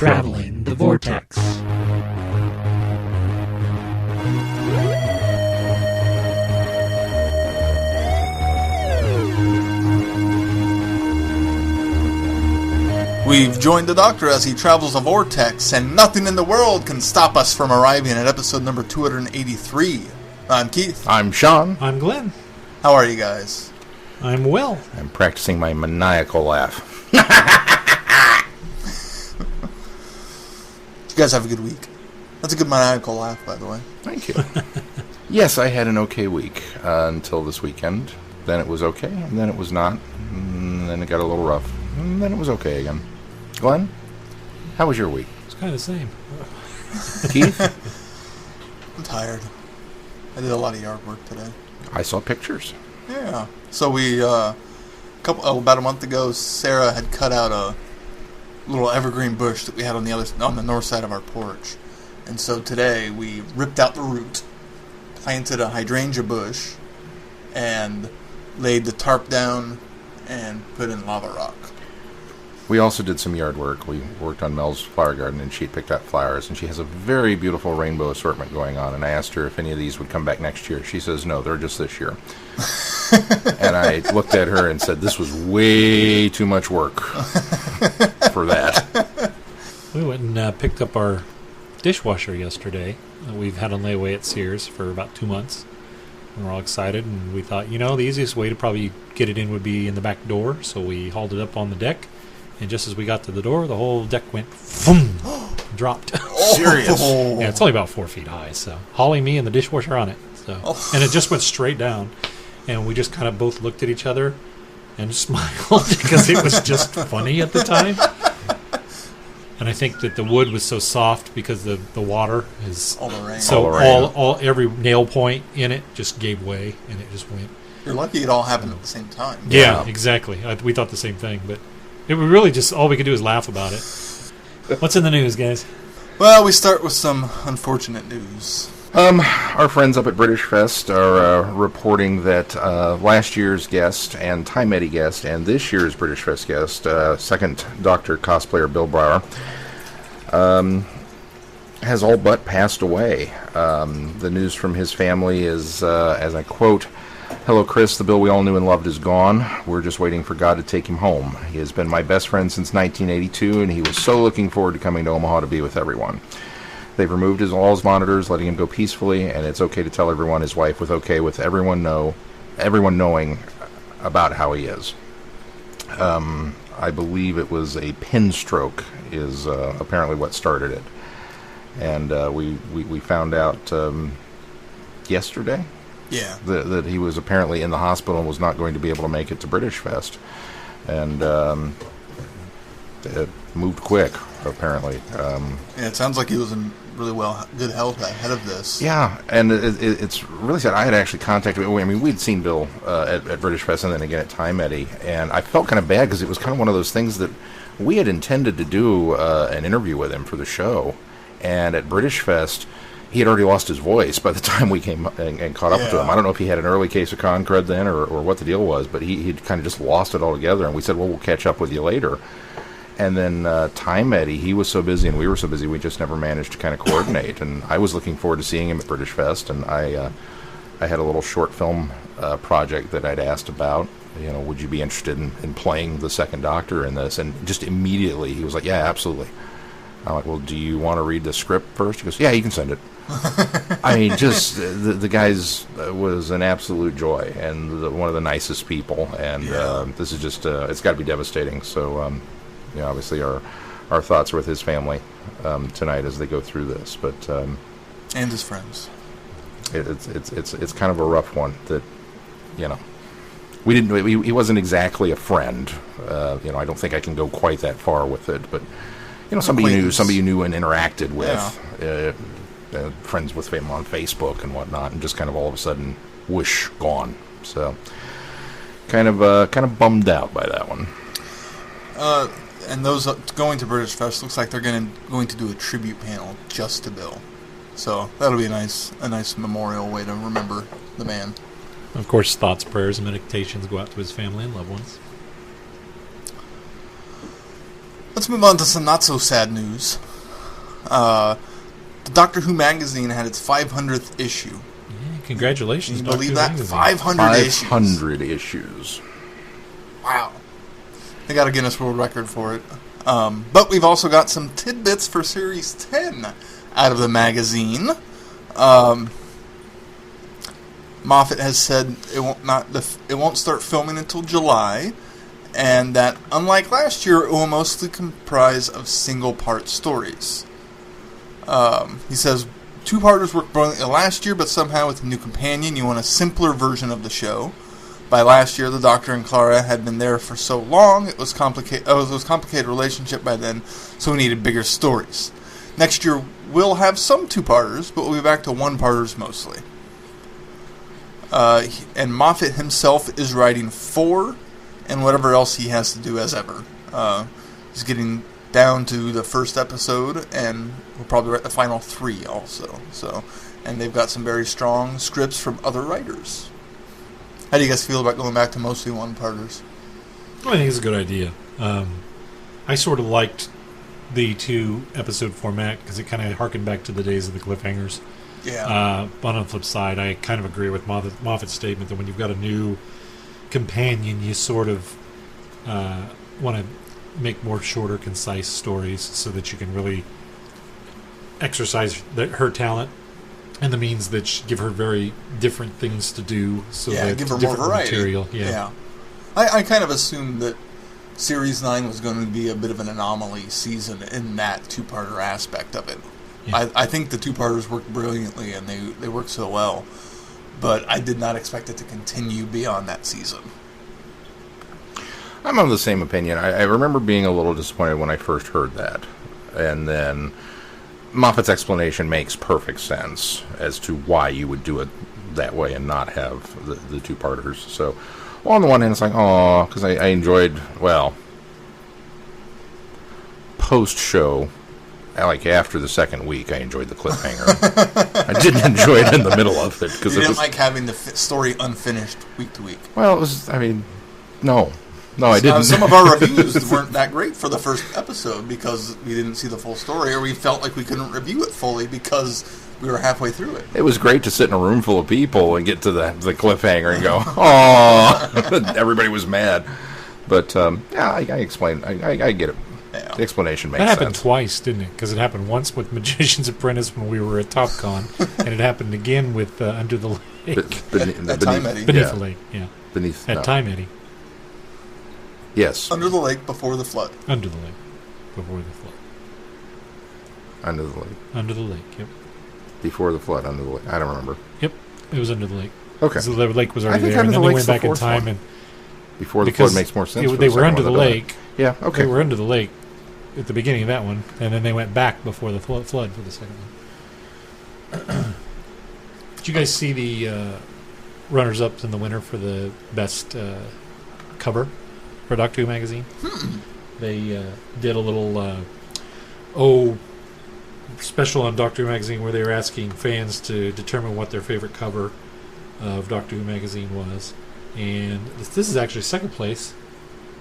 Traveling the Vortex. We've joined the Doctor as he travels a vortex, and nothing in the world can stop us from arriving at episode number 283. I'm Keith. I'm Sean. I'm Glenn. How are you guys? I'm well. I'm practicing my maniacal laugh. Did you guys have a good week? That's a good maniacal laugh, by the way. Thank you. Yes, I had an okay week until this weekend. Then it was okay, and then it was not. And then it got a little rough. And then it was okay again. Glenn, how was your week? It's kind of the same. Keith? I'm tired. I did a lot of yard work today. I saw pictures. Yeah. So we, about a month ago, Sarah had cut out a little evergreen bush that we had on the north side of our porch. And so today we ripped out the root, planted a hydrangea bush, and laid the tarp down and put in lava rock. We also did some yard work. We worked on Mel's flower garden, and she picked out flowers, and she has a very beautiful rainbow assortment going on, and I asked her if any of these would come back next year. She says, no, they're just this year. And I looked at her and said, this was way too much work for that. We went and picked up our dishwasher yesterday. We've had on layaway at Sears for about 2 months. And we're all excited, and we thought, the easiest way to probably get it in would be in the back door, so we hauled it up on the deck. And just as we got to the door, the whole deck went, boom, dropped. Serious? Yeah, it's only about 4 feet high, so hauling me and the dishwasher on it. So, and it just went straight down. And we just kind of both looked at each other and smiled because it was just funny at the time. And I think that the wood was so soft because the water is all the rain. So all every nail point in it just gave way, and it just went. You're lucky it all happened at the same time. Yeah, exactly. We thought the same thing, but it was really just all we could do is laugh about it. What's in the news, guys? Well, we start with some unfortunate news. Our friends up at British Fest are reporting that last year's guest and Time Eddie guest and this year's British Fest guest, second Doctor cosplayer Bill Brower, has all but passed away. The news from his family is, as I quote, "Hello, Chris. The Bill we all knew and loved is gone. We're just waiting for God to take him home. He has been my best friend since 1982, and he was so looking forward to coming to Omaha to be with everyone. They've removed all his monitors, letting him go peacefully, and it's okay to tell everyone his wife was okay with everyone knowing about how he is." I believe it was a pin stroke is apparently what started it, and we found out yesterday. Yeah. That he was apparently in the hospital and was not going to be able to make it to British Fest. And it moved quick, apparently. Yeah, it sounds like he was in really good health ahead of this. Yeah, and it's really sad. I had actually contacted him. I mean, we'd seen Bill at British Fest and then again at Time Eddie, and I felt kind of bad because it was kind of one of those things that we had intended to do an interview with him for the show. And at British Fest, he had already lost his voice by the time we came and caught up to him. I don't know if he had an early case of concrete then or what the deal was, but he'd kind of just lost it altogether. And we said, well, we'll catch up with you later. And then Time Eddie, he was so busy and we were so busy, we just never managed to kind of coordinate. And I was looking forward to seeing him at British Fest, and I had a little short film project that I'd asked about. Would you be interested in playing the second Doctor in this? And just immediately he was like, yeah, absolutely. I'm like, well, do you want to read the script first? He goes, yeah, you can send it. I mean, just the guy's was an absolute joy and one of the nicest people. And this is just, it's got to be devastating. So, obviously our thoughts are with his family tonight as they go through this. But and his friends. It's kind of a rough one that, we didn't. He wasn't exactly a friend. I don't think I can go quite that far with it, but. Somebody you knew and interacted with, friends with him on Facebook and whatnot, and just kind of all of a sudden, whoosh, gone. So, kind of bummed out by that one. And those going to British Fest looks like they're going to do a tribute panel just to Bill. So that'll be a nice memorial way to remember the man. Of course, thoughts, prayers, and meditations go out to his family and loved ones. Let's move on to some not-so-sad news. The Doctor Who magazine had its 500th issue. Yeah, congratulations, Can you Doctor believe Who that? magazine. 500 issues. 500 issues. Wow. They got a Guinness World Record for it. But we've also got some tidbits for Series 10 out of the magazine. Moffat has said it won't start filming until July, and that, unlike last year, it will mostly comprise of single-part stories. He says, two-parters worked brilliantly last year, but somehow with a new companion, you want a simpler version of the show. By last year, the Doctor and Clara had been there for so long, it was a complicated relationship by then, so we needed bigger stories. Next year, we'll have some two-parters, but we'll be back to one-parters mostly. And Moffat himself is writing 4, and whatever else he has to do as ever. He's getting down to the first episode, and we'll probably write the final 3 also. And they've got some very strong scripts from other writers. How do you guys feel about going back to mostly one-parters? I think it's a good idea. I sort of liked the 2-episode format because it kind of harkened back to the days of the cliffhangers. Yeah. But on the flip side, I kind of agree with Moffat's statement that when you've got a new companion, you sort of want to make more shorter, concise stories so that you can really exercise her talent and the means that give her very different things to do. So that give her more different variety. Material. Yeah. I kind of assumed that Series 9 was going to be a bit of an anomaly season in that two-parter aspect of it. Yeah. I think the two-parters worked brilliantly, and they worked so well. But I did not expect it to continue beyond that season. I'm of the same opinion. I remember being a little disappointed when I first heard that. And then Moffat's explanation makes perfect sense as to why you would do it that way and not have the two-parters. So, well, on the one hand, it's like, oh, because I enjoyed, post-show, like after the second week, I enjoyed the cliffhanger. I didn't enjoy it in the middle of it. You didn't like having the story unfinished week to week. Well, it was, no. No, I didn't. Some of our reviews weren't that great for the first episode because we didn't see the full story, or we felt like we couldn't review it fully because we were halfway through it. It was great to sit in a room full of people and get to the cliffhanger and go, "Aw!" Everybody was mad. But I explained. I get it. Yeah. The explanation makes sense. That happened twice, didn't it? Because it happened once with Magician's Apprentice when we were at TopCon, and it happened again with Under the Lake. Beneath the Lake, yeah. Time Eddy. Yes. Under the Lake Before the Flood. Under the Lake Before the Flood. Under the Lake. Under the Lake, yep. Before the Flood, Under the Lake. I don't remember. Yep, it was Under the Lake. Okay. So the lake was already there, and then they went back in time. And Before the Flood makes more sense. They were under the lake. Yeah, okay. They were under the lake at the beginning of that one, and then they went back before the flood for the second one. Did you guys see the runners-up in the winter for the best cover for Doctor Who magazine? They did a little special on Doctor Who magazine where they were asking fans to determine what their favorite cover of Doctor Who magazine was, and this is actually second place.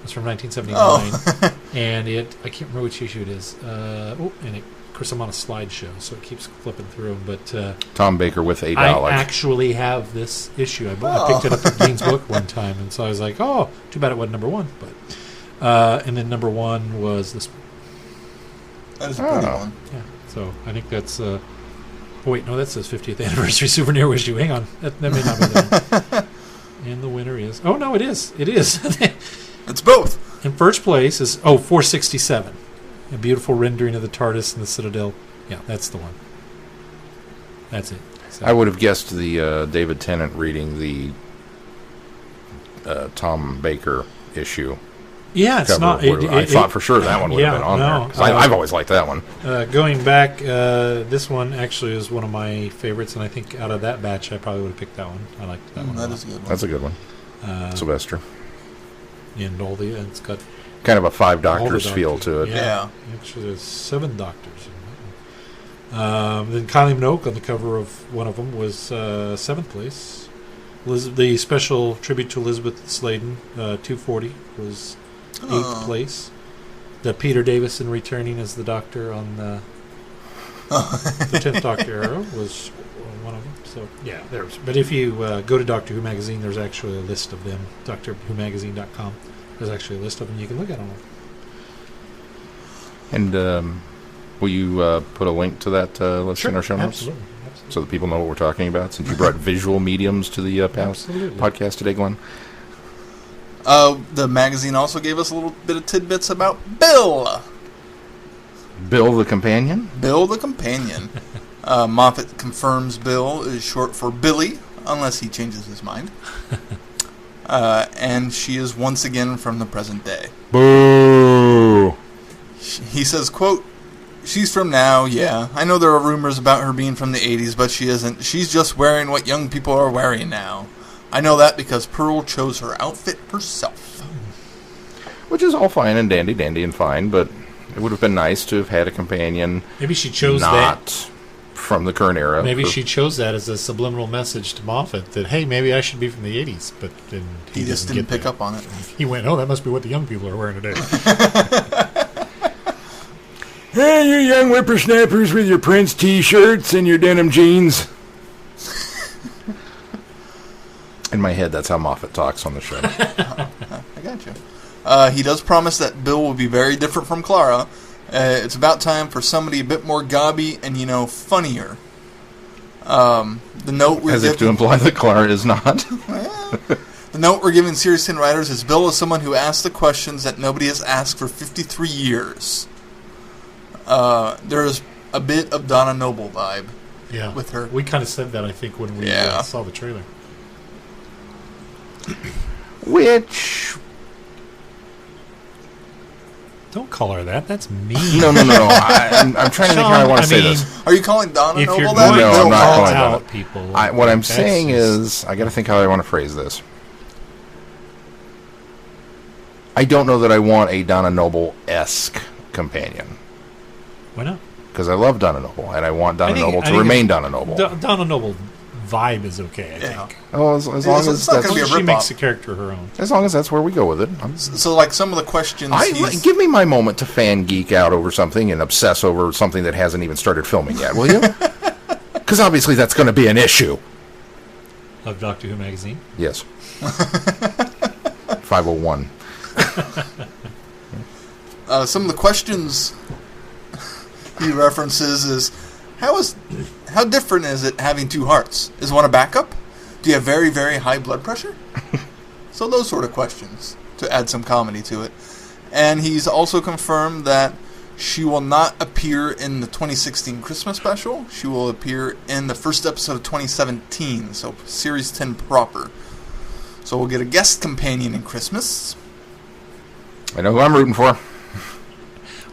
It's from 1979, and I can't remember which issue it is. And of course I'm on a slideshow, so it keeps flipping through them. But Tom Baker with $8. I actually have this issue. I picked it up at Dean's Book one time, and so I was like, "Oh, too bad it wasn't number one." But and then number one was this. That is a pretty one. Yeah, so I think that's. Oh wait, no, that says 50th anniversary souvenir issue. Hang on, that may not be that. And the winner is. Oh no, it is. It is. It's both. In first place is 467. A beautiful rendering of the TARDIS and the Citadel. Yeah, that's the one. That's it. So. I would have guessed the David Tennant reading the Tom Baker issue. Yeah, it's not. I thought for sure that one would have been on there. 'Cause I've always liked that one. Going back, this one actually is one of my favorites, and I think out of that batch, I probably would have picked that one. I liked that one. That is a good one. That's a good one. Sylvester. And it's got kind of a 5 Doctors feel to it. Yeah. Actually, there's 7 Doctors in that one. Then Kylie Minogue on the cover of one of them was 7th place. The special tribute to Elizabeth Sladen, 240, was 8th place. The Peter Davison returning as the Doctor on the 10th Doctor era was one of them. So, yeah, there's. But if you go to Doctor Who Magazine, there's actually a list of them. DoctorWhoMagazine.com. There's actually a list of them. You can look at them. And will you put a link to that list in our show notes? Absolutely. So that people know what we're talking about, since you brought visual mediums to the podcast today, Glenn. The magazine also gave us a little bit of tidbits about Bill. Bill the Companion? Bill the Companion. Moffat confirms Bill is short for Billy, unless he changes his mind. And she is once again from the present day. Boo! He says, quote, "She's from now, yeah. I know there are rumors about her being from the 80s, but she isn't. She's just wearing what young people are wearing now. I know that because Pearl chose her outfit herself." Which is all fine and dandy and fine, but it would have been nice to have had a companion. Maybe she chose not from the current era. Maybe she chose that as a subliminal message to Moffat that, hey, maybe I should be from the 80s, but then he just didn't pick up on it. He went, oh, that must be what the young people are wearing today. Hey, you young whippersnappers with your Prince t-shirts and your denim jeans. In my head, that's how Moffat talks on the show. I got you. He does promise that Bill will be very different from Clara. It's about time for somebody a bit more gobby and, funnier. The note we're As if to imply that Clara is not. The note we're giving Series 10 writers is Bill is someone who asks the questions that nobody has asked for 53 years. There's a bit of Donna Noble vibe with her. We kind of said that, I think, when we saw the trailer. Which... Don't call her that. That's mean. No. I'm trying to think how I want to say this. Are you calling Donna Noble that? that? No, I'm not calling out people. What I'm saying is, I got to think how I want to phrase this. I don't know that I want a Donna Noble-esque companion. Why not? Because I love Donna Noble, and I want Donna Noble to remain Donna Noble. Donna Noble vibe is okay, I think. Oh, as long as she makes the character her own. As long as that's where we go with it. So, like, some of the questions... Give me my moment to fan geek out over something and obsess over something that hasn't even started filming yet, will you? Because obviously that's going to be an issue. Of Doctor Who Magazine? Yes. 501. Some of the questions he references is, how different is it having two hearts? Is one a backup? Do you have very, very high blood pressure? So those sort of questions, to add some comedy to it. And he's also confirmed that she will not appear in the 2016 Christmas special. She will appear in the first episode of 2017, so Series 10 proper. So we'll get a guest companion in Christmas. I know who I'm rooting for.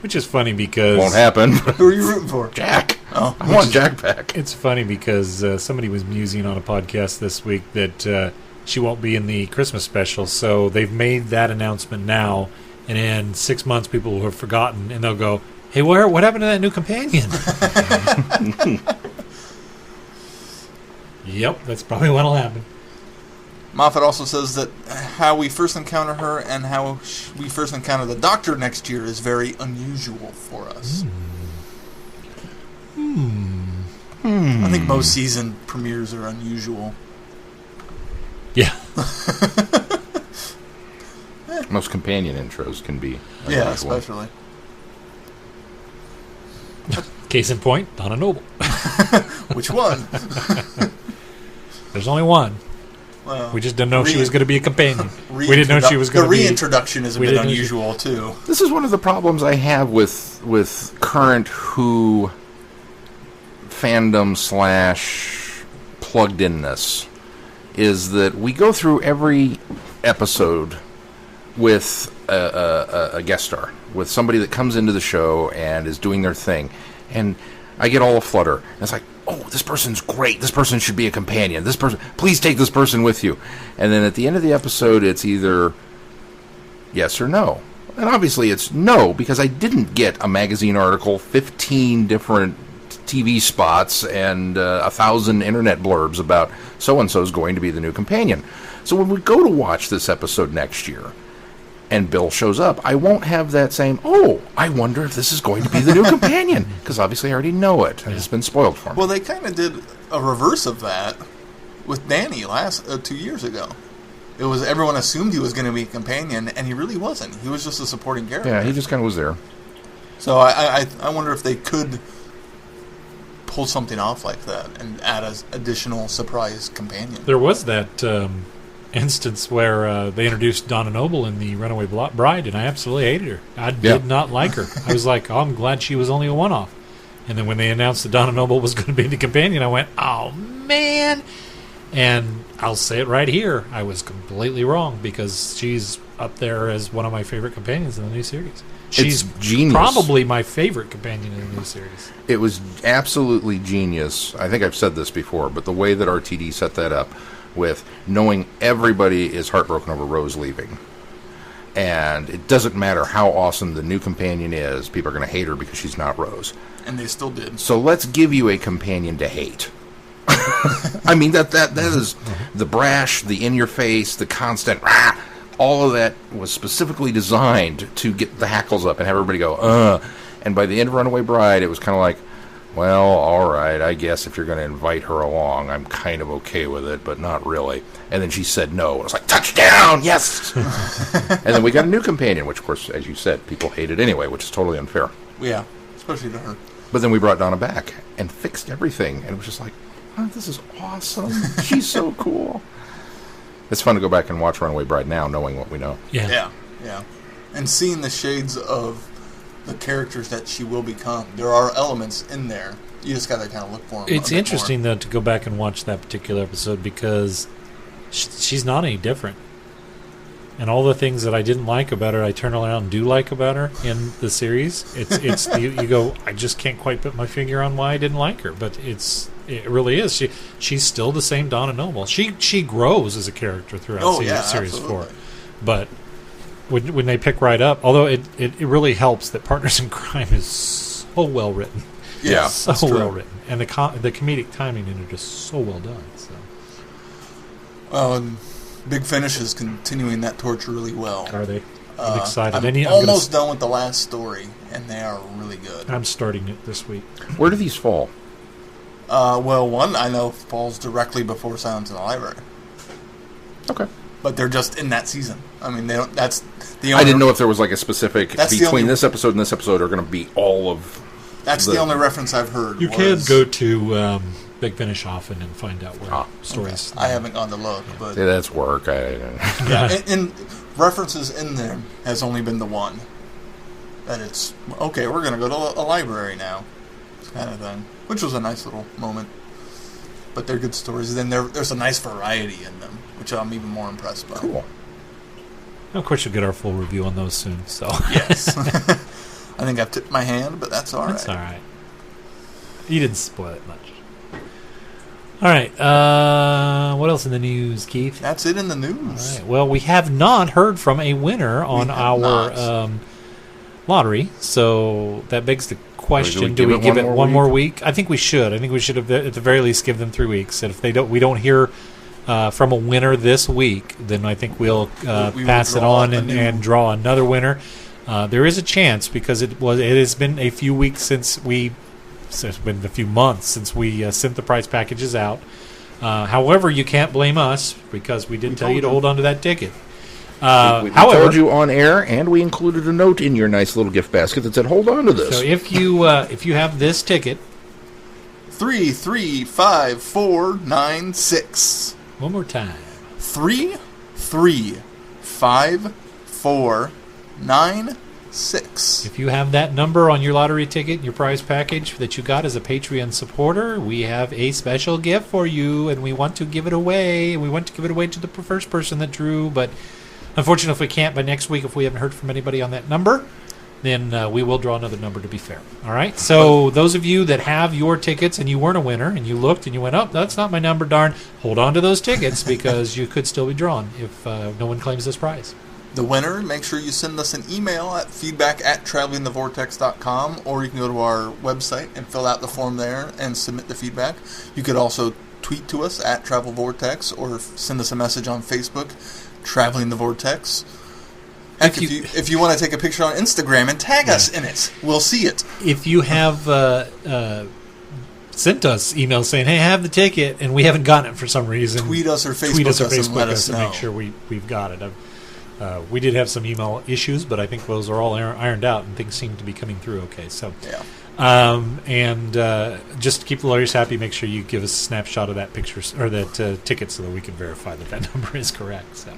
Which is funny because... Won't happen. Who are you rooting for? Jack. Oh, I want Jack back. It's funny because somebody was musing on a podcast this week that she won't be in the Christmas special, so they've made that announcement now, and in 6 months people will have forgotten, and they'll go, hey, what happened to that new companion? Yep, that's probably what'll happen. Moffat also says that how we first encounter her and how we first encounter the Doctor next year is very unusual for us. I think most season premieres are unusual. Yeah. Most companion intros can be unusual. Yeah, especially. Case in point, Donna Noble. Which one? There's only one. Well, we just didn't know she was going to be a companion. We didn't know she was going to be... The reintroduction is a bit unusual, too. This is one of the problems I have with current Who fandom / plugged-inness, is that we go through every episode with a guest star, with somebody that comes into the show and is doing their thing. And I get all aflutter. And it's like, oh, this person's great. This person should be a companion. This person, please take this person with you. And then at the end of the episode, it's either yes or no. And obviously it's no, because I didn't get a magazine article, 15 different TV spots, and 1,000 internet blurbs about so-and-so's going to be the new companion. So when we go to watch this episode next year, and Bill shows up, I won't have that same, oh, I wonder if this is going to be the new companion, because obviously I already know it, and it's been spoiled for me. Well, they kind of did a reverse of that with Danny 2 years ago. It was everyone assumed he was going to be a companion, and he really wasn't. He was just a supporting character. Yeah, he just kind of was there. So I wonder if they could pull something off like that and add an additional surprise companion. There was that instance where they introduced Donna Noble in the Runaway Bride, and I absolutely hated her. I did not like her. I was like, oh, I'm glad she was only a one-off. And then when they announced that Donna Noble was going to be the companion, I went, oh, man. And I'll say it right here. I was completely wrong, because she's up there as one of my favorite companions in the new series. She's genius. Probably my favorite companion in the new series. It was absolutely genius. I think I've said this before, but the way that RTD set that up with knowing everybody is heartbroken over Rose leaving. And it doesn't matter how awesome the new companion is, people are going to hate her because she's not Rose. And they still did. So let's give you a companion to hate. I mean, that is the brash, the in-your-face, the constant, rah, all of that was specifically designed to get the hackles up and have everybody go, And by the end of Runaway Bride, it was kind of like, well, all right, I guess if you're going to invite her along, I'm kind of okay with it, but not really. And then she said no. It was like, touchdown, yes! And then we got a new companion, which, of course, as you said, people hated anyway, which is totally unfair. Yeah, especially to her. But then we brought Donna back and fixed everything, and it was just like, oh, this is awesome. She's so cool. It's fun to go back and watch Runaway Bride now, knowing what we know. Yeah. And seeing the shades of the characters that she will become. There are elements in there. You just got to kind of look for them. It's interesting, though, to go back and watch that particular episode, because she's not any different. And all the things that I didn't like about her, I turn around and do like about her in the series. It's you go, I just can't quite put my finger on why I didn't like her, but it really is. She's still the same Donna Noble. She grows as a character throughout series absolutely. 4. But when they pick right up, although it really helps that Partners in Crime is so well written. Yeah, so well written, and the comedic timing in it is so well done. So. And Big Finish is continuing that torch really well. Are they? I'm excited. I'm almost done with the last story, and they are really good. I'm starting it this week. Where do these fall? Well, one I know falls directly before Silence in the Library. Okay. But they're just in that season. I mean, they don't. That's the only. I didn't know if there was like a specific That's between this episode and this episode are going to be all of. That's the only reference I've heard. You can go to Big Finish often and find out where stories. Okay. I haven't gone to look, but yeah, that's work. and references in there has only been the one. That it's okay. We're going to go to a library now, kind of thing, which was a nice little moment. But they're good stories. Then there's a nice variety in them, which I'm even more impressed by. Cool. Of course, you'll get our full review on those soon. So yes, I think I've tipped my hand, but that's all right. That's all right. You didn't spoil it much. All right. What else in the news, Keith? That's it in the news. All right. Well, we have not heard from a winner on our lottery, so that begs the question: do we give it one more week? I think we should. I think we should have, at the very least, give them 3 weeks. And if we don't hear from a winner this week, then I think we'll pass it on and draw another winner. There is a chance, because it has been a few weeks since it's been a few months since we sent the prize packages out. However, you can't blame us, because we did tell you to hold on to that ticket. We told you on air, and we included a note in your nice little gift basket that said, "Hold on to this." So if you have this ticket, 33546. one more time. 33546. If you have that number on your lottery ticket, your prize package that you got as a Patreon supporter, we have a special gift for you, and we want to give it away. We want to give it away to the first person that drew, but unfortunately, if we can't by next week, if we haven't heard from anybody on that number, then we will draw another number to be fair. All right? So those of you that have your tickets and you weren't a winner, and you looked and you went, oh, that's not my number, darn, hold on to those tickets, because you could still be drawn if no one claims this prize. The winner, make sure you send us an email at feedback@travelingthevortex.com, or you can go to our website and fill out the form there and submit the feedback. You could also tweet to us at Travel Vortex, or send us a message on Facebook, Traveling the Vortex. Heck, if you want to take a picture on Instagram and tag us in it, we'll see it. If you have sent us emails saying, hey, I have the ticket, and we haven't gotten it for some reason, tweet us or Facebook us and let us know. To make sure we've got it. We did have some email issues, but I think those are all ironed out, and things seem to be coming through okay. So, just to keep the lawyers happy, make sure you give us a snapshot of that picture or that ticket so that we can verify that number is correct. So,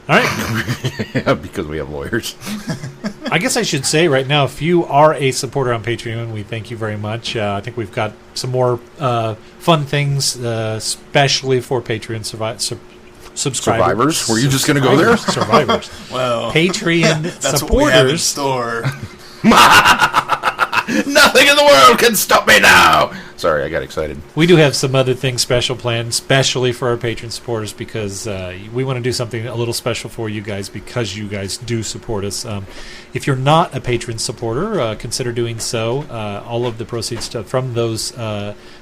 all right, because we have lawyers. I guess I should say right now, if you are a supporter on Patreon, we thank you very much. I think we've got some more fun things, especially for Patreon subscribers. Survivors? Were you just going to go there? Survivors. Well, Patreon that's supporters. What we have in store. Nothing in the world can stop me now. Sorry, I got excited. We do have some other things special planned, especially for our Patreon supporters, because we want to do something a little special for you guys because you guys do support us. If you're not a Patreon supporter, consider doing so. All of the proceeds from those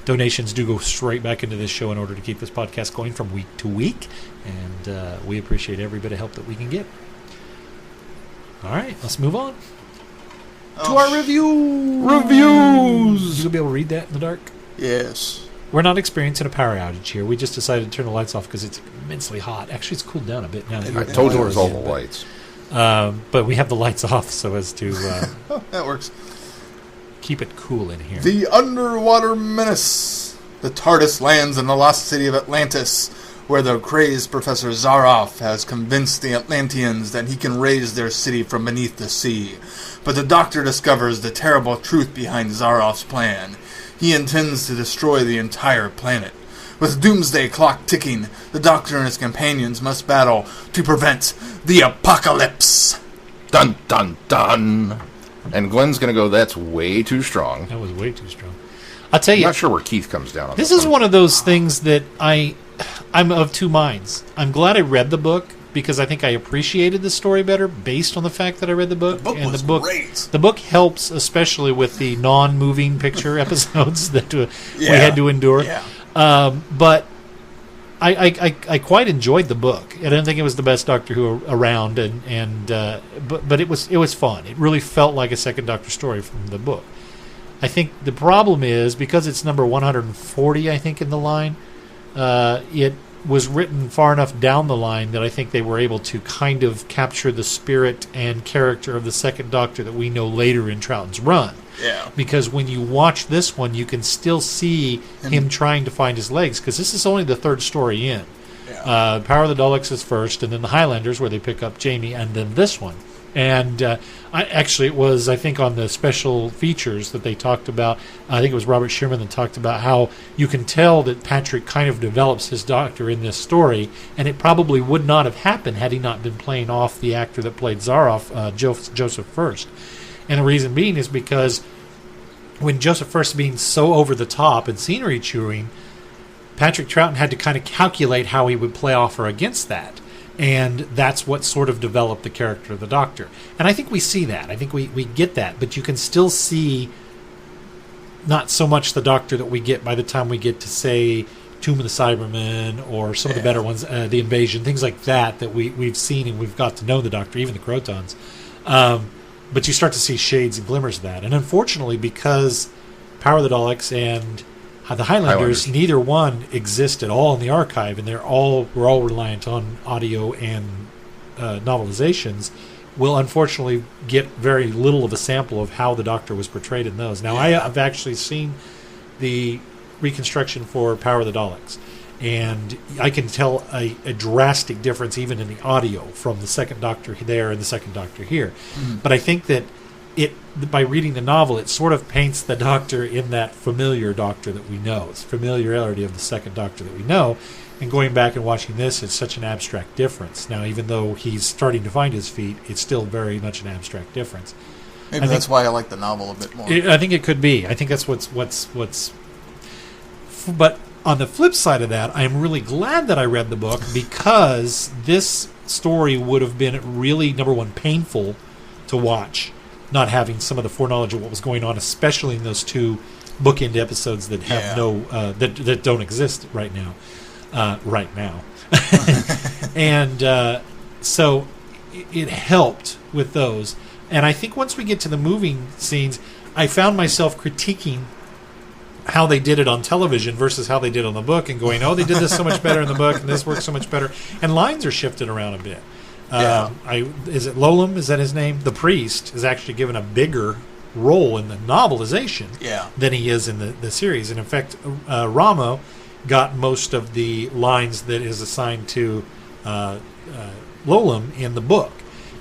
donations do go straight back into this show in order to keep this podcast going from week to week, and we appreciate every bit of help that we can get. All right, let's move on. To our reviews. You gonna be able to read that in the dark? Yes. We're not experiencing a power outage here. We just decided to turn the lights off because it's immensely hot. Actually, it's cooled down a bit now. I told you it was all the lights. But we have the lights off so as to that works. Keep it cool in here. The Underwater Menace. The TARDIS lands in the Lost City of Atlantis, where the crazed Professor Zaroff has convinced the Atlanteans that he can raise their city from beneath the sea. But the Doctor discovers the terrible truth behind Zaroff's plan. He intends to destroy the entire planet. With Doomsday Clock ticking, the Doctor and his companions must battle to prevent the apocalypse. Dun, dun, dun. And Glenn's going to go, that's way too strong. That was way too strong. I'll tell you. I'm not sure where Keith comes down on this. This is one of those things that I'm of two minds. I'm glad I read the book, because I think I appreciated the story better based on the fact that I read the book. The book and was great. The book helps, especially with the non-moving picture episodes that we had to endure. Yeah. But I quite enjoyed the book. I didn't think it was the best Doctor Who around, but it was fun. It really felt like a second Doctor story from the book. I think the problem is, because it's number 140, I think, in the line, it was written far enough down the line that I think they were able to kind of capture the spirit and character of the second Doctor that we know later in Troughton's run. Yeah. Because when you watch this one, you can still see him trying to find his legs, because this is only the third story in. Yeah. Power of the Daleks is first, and then the Highlanders, where they pick up Jamie, and then this one. And it was, I think, on the special features that they talked about. I think it was Robert Sherman that talked about how you can tell that Patrick kind of develops his Doctor in this story, and it probably would not have happened had he not been playing off the actor that played Zaroff, Joseph First. And the reason being is because when Joseph First being so over the top and scenery chewing, Patrick Troughton had to kind of calculate how he would play off or against that. And that's what sort of developed the character of the Doctor. And I think we see that. I think we get that. But you can still see not so much the Doctor that we get by the time we get to, say, Tomb of the Cybermen or some of the better ones, The Invasion, things like that we've seen and we've got to know the Doctor, even the Crotons. But you start to see shades and glimmers of that. And unfortunately, because Power of the Daleks and the Highlanders, neither one exist at all in the archive, and we're all reliant on audio and novelizations, we'll unfortunately get very little of a sample of how the Doctor was portrayed in those. Now, I've actually seen the reconstruction for Power of the Daleks, and I can tell a drastic difference even in the audio from the second Doctor there and the second Doctor here. But I think that by reading the novel, it sort of paints the Doctor in that familiar Doctor that we know. It's familiarity of the second Doctor that we know. And going back and watching this, it's such an abstract difference. Now, even though he's starting to find his feet, it's still very much an abstract difference. Maybe that's why I like the novel a bit more. I think it could be. I think that's what's. But on the flip side of that, I'm really glad that I read the book, because this story would have been really, number one, painful to watch, not having some of the foreknowledge of what was going on, especially in those two bookend episodes that have that don't exist right now. And so it helped with those. And I think once we get to the moving scenes, I found myself critiquing how they did it on television versus how they did on the book, and going, oh, they did this so much better in the book, and this works so much better. And lines are shifted around a bit. Is it Lolam? Is that his name? The priest is actually given a bigger role in the novelization than he is in the series. And in fact, Ramo got most of the lines that is assigned to Lolam in the book.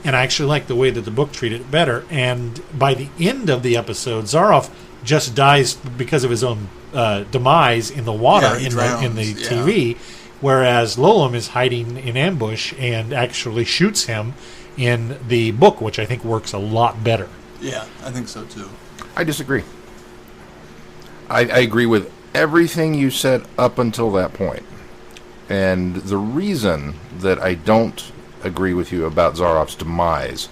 And I actually like the way that the book treated it better. And by the end of the episode, Zaroff just dies because of his own demise in the water in the TV, whereas Lolam is hiding in ambush and actually shoots him in the book, which I think works a lot better. Yeah, I think so too. I disagree. I agree with everything you said up until that point. And the reason that I don't agree with you about Zaroff's demise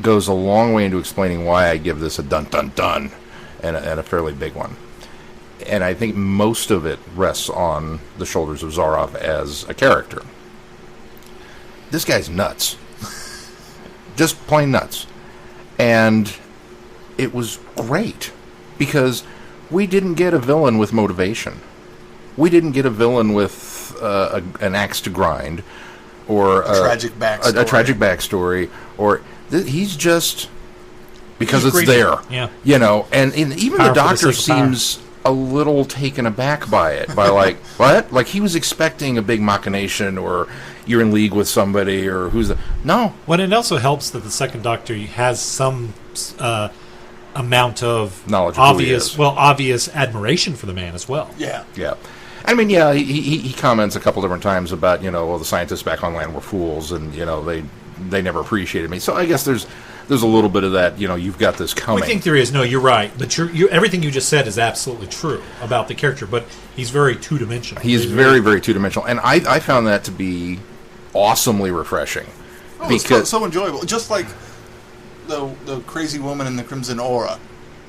goes a long way into explaining why I give this a dun-dun-dun and a fairly big one. And I think most of it rests on the shoulders of Zaroff as a character. This guy's nuts. Just plain nuts. And it was great because we didn't get a villain with motivation. We didn't get a villain with an axe to grind or a tragic backstory. Or he's just because it's crazy. there. Yeah. You know, and even Power the Doctor seems a little taken aback by it. By like, what? Like he was expecting a big machination or you're in league with somebody or who's the... No. Well, it also helps that the second Doctor has some amount of knowledge, obvious admiration for the man as well. Yeah. Yeah. I mean, yeah, he comments a couple different times about, well, the scientists back on land were fools and, they never appreciated me. So I guess there's a little bit of that, you've got this coming. I think there is. No, you're right. But you everything you just said is absolutely true about the character, but he's very two-dimensional. He's very, very two-dimensional. And I found that to be awesomely refreshing. Oh, it's so enjoyable. Just like the crazy woman in the Crimson Aura.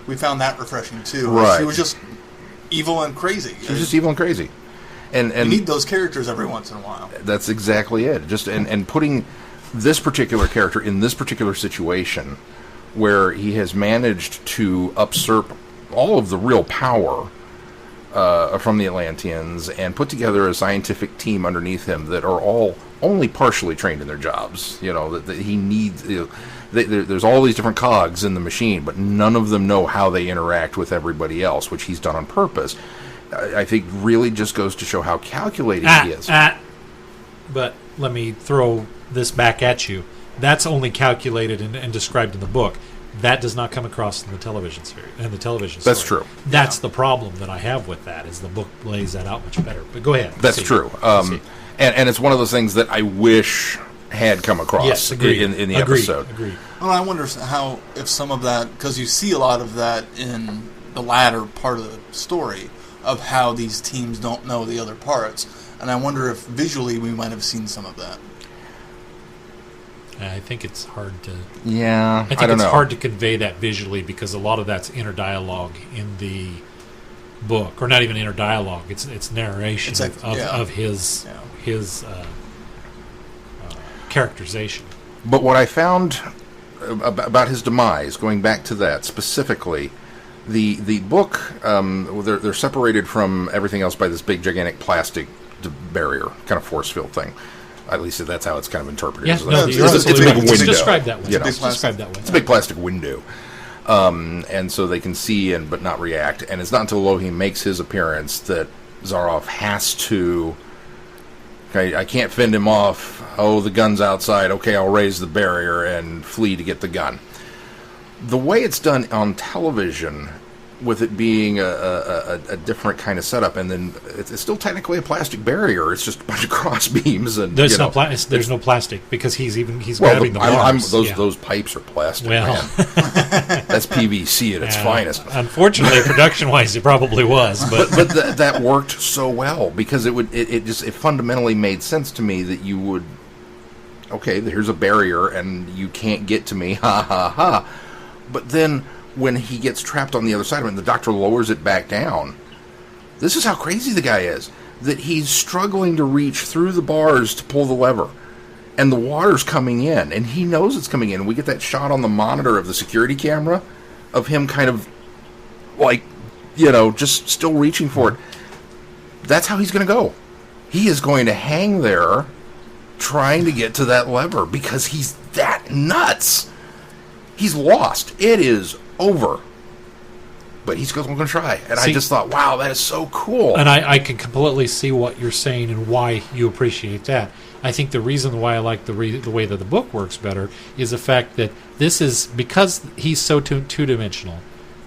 We found that refreshing, too. Right. She was just evil and crazy. She was just evil and crazy. And you need those characters every once in a while. That's exactly it. Just and putting this particular character in this particular situation where he has managed to usurp all of the real power from the Atlanteans and put together a scientific team underneath him that are all only partially trained in their jobs. That he needs... there's all these different cogs in the machine, but none of them know how they interact with everybody else, which he's done on purpose. I think really just goes to show how calculating he is. But let me throw this back at you. That's only calculated and described in the book. That does not come across in the television series. That's true. That's the problem that I have with that. Is the book lays that out much better. But go ahead. That's true. And it's one of those things that I wish had come across in the episode. Agreed. Well, I wonder if some of that, because you see a lot of that in the latter part of the story, of how these teams don't know the other parts. And I wonder if visually we might have seen some of that. I think it's hard to... Yeah, I think it's hard to convey that visually because a lot of that's inner dialogue in the book. Or not even inner dialogue. It's narration of his characterization. But what I found about his demise, going back to that specifically... The book, they're separated from everything else by this big, gigantic plastic barrier, kind of force field thing. At least that's how it's kind of interpreted. Yeah, it's a big window. It's described that way. It's a big plastic window. And so they can see but not react. And it's not until Elohim makes his appearance that Zaroff has to... Okay, I can't fend him off. Oh, the gun's outside. Okay, I'll raise the barrier and flee to get the gun. The way it's done on television, with it being a different kind of setup, and then it's still technically a plastic barrier. It's just a bunch of cross beams, and there's no plastic because he's grabbing the bars. Those pipes are plastic. Well, that's PVC at its finest. Unfortunately, production-wise, it probably was, but that worked so well because it fundamentally made sense to me that you would. Okay, here's a barrier, and you can't get to me. Ha ha ha. But then, when he gets trapped on the other side of it, and the Doctor lowers it back down, this is how crazy the guy is. That he's struggling to reach through the bars to pull the lever. and the water's coming in, and he knows it's coming in. We get that shot on the monitor of the security camera of him kind of, like, just still reaching for it. That's how he's going to go. He is going to hang there trying to get to that lever because he's that nuts. He's lost. It is over. But he's going to try. And I just thought, wow, that is so cool. And I can completely see what you're saying and why you appreciate that. I think the reason why I like the way that the book works better is the fact that this is because he's so two-dimensional.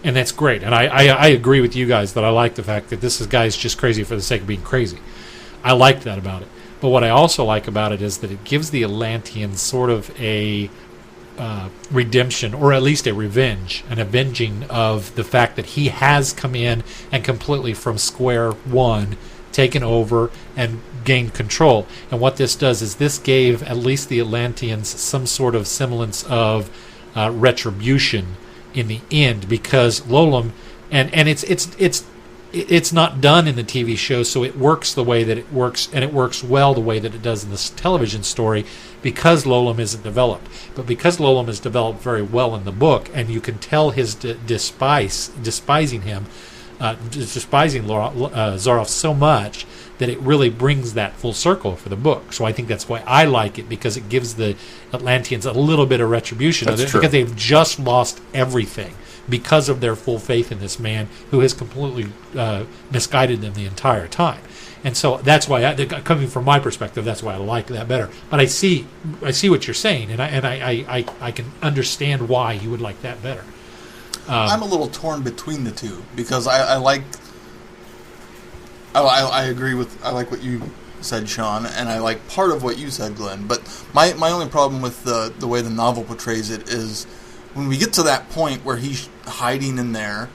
And that's great. And I agree with you guys that I like the fact that this guy's just crazy for the sake of being crazy. I like that about it. But what I also like about it is that it gives the Atlanteans sort of a redemption, or at least a revenge, an avenging of the fact that he has come in and completely from square one taken over and gained control. And what this does is this gave at least the Atlanteans some sort of semblance of retribution in the end, because Lolam, and it's not done in the TV show, so it works the way that it works, and it works well the way that it does in this television story, because Lolam isn't developed. But because Lolam is developed very well in the book, and you can tell his despising him, despising Zaroff so much that it really brings that full circle for the book. So I think that's why I like it, because it gives the Atlanteans a little bit of retribution. That's true. Because they've just lost everything because of their full faith in this man who has completely misguided them the entire time. And so that's why, coming from my perspective, that's why I like that better. But I see what you're saying, and I can understand why you would like that better. I'm a little torn between the two, because I agree with, I like what you said, Sean, and I like part of what you said, Glenn. But my only problem with the way the novel portrays it is when we get to that point where he's hiding in there,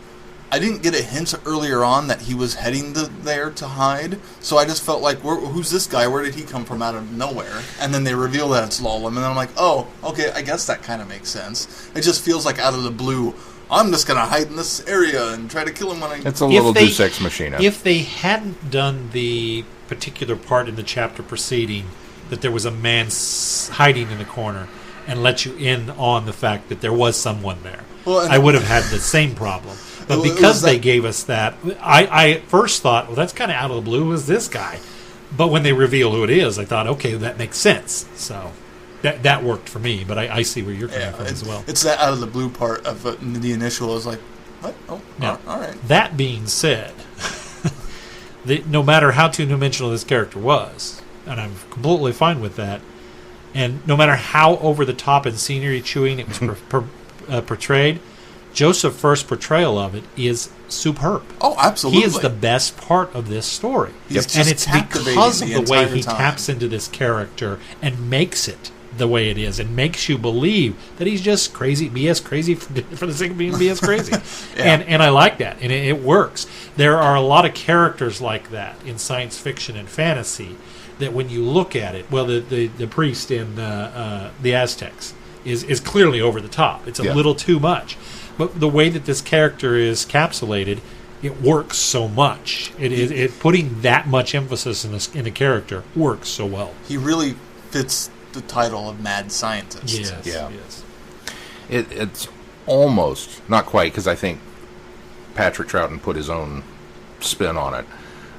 I didn't get a hint earlier on that he was heading there to hide, so I just felt like, who's this guy? Where did he come from out of nowhere? And then they reveal that it's Lolam, and then I'm like, oh, okay, I guess that kind of makes sense. It just feels like out of the blue, I'm just going to hide in this area and try to kill him when I... It's a little Deus Ex Machina. If they hadn't done the particular part in the chapter preceding, that there was a man hiding in the corner, and let you in on the fact that there was someone there, I would have had the same problem. But because they gave us that, I at first thought, well, that's kind of out of the blue. Who's this guy? But when they reveal who it is, I thought, okay, that makes sense. So that worked for me. But I see where you're coming from as well. It's that out of the blue part of the initial. I was like, what? Oh, now, all right. That being said, no matter how two-dimensional this character was, and I'm completely fine with that, and no matter how over-the-top and scenery-chewing it was portrayed, Joseph's first portrayal of it is superb. Oh, absolutely. He is the best part of this story. He's and it's because of the way he taps into this character and makes it the way it is, and makes you believe that he's just crazy, BS crazy for the sake of being BS crazy. And I like that, and it works. There are a lot of characters like that in science fiction and fantasy that when you look at it, well, the priest in the Aztecs is clearly over the top. It's a little too much. But the way that this character is capsulated, it works so much. It putting that much emphasis in a character works so well. He really fits the title of mad scientist. Yes. It's almost, not quite, because I think Patrick Troughton put his own spin on it,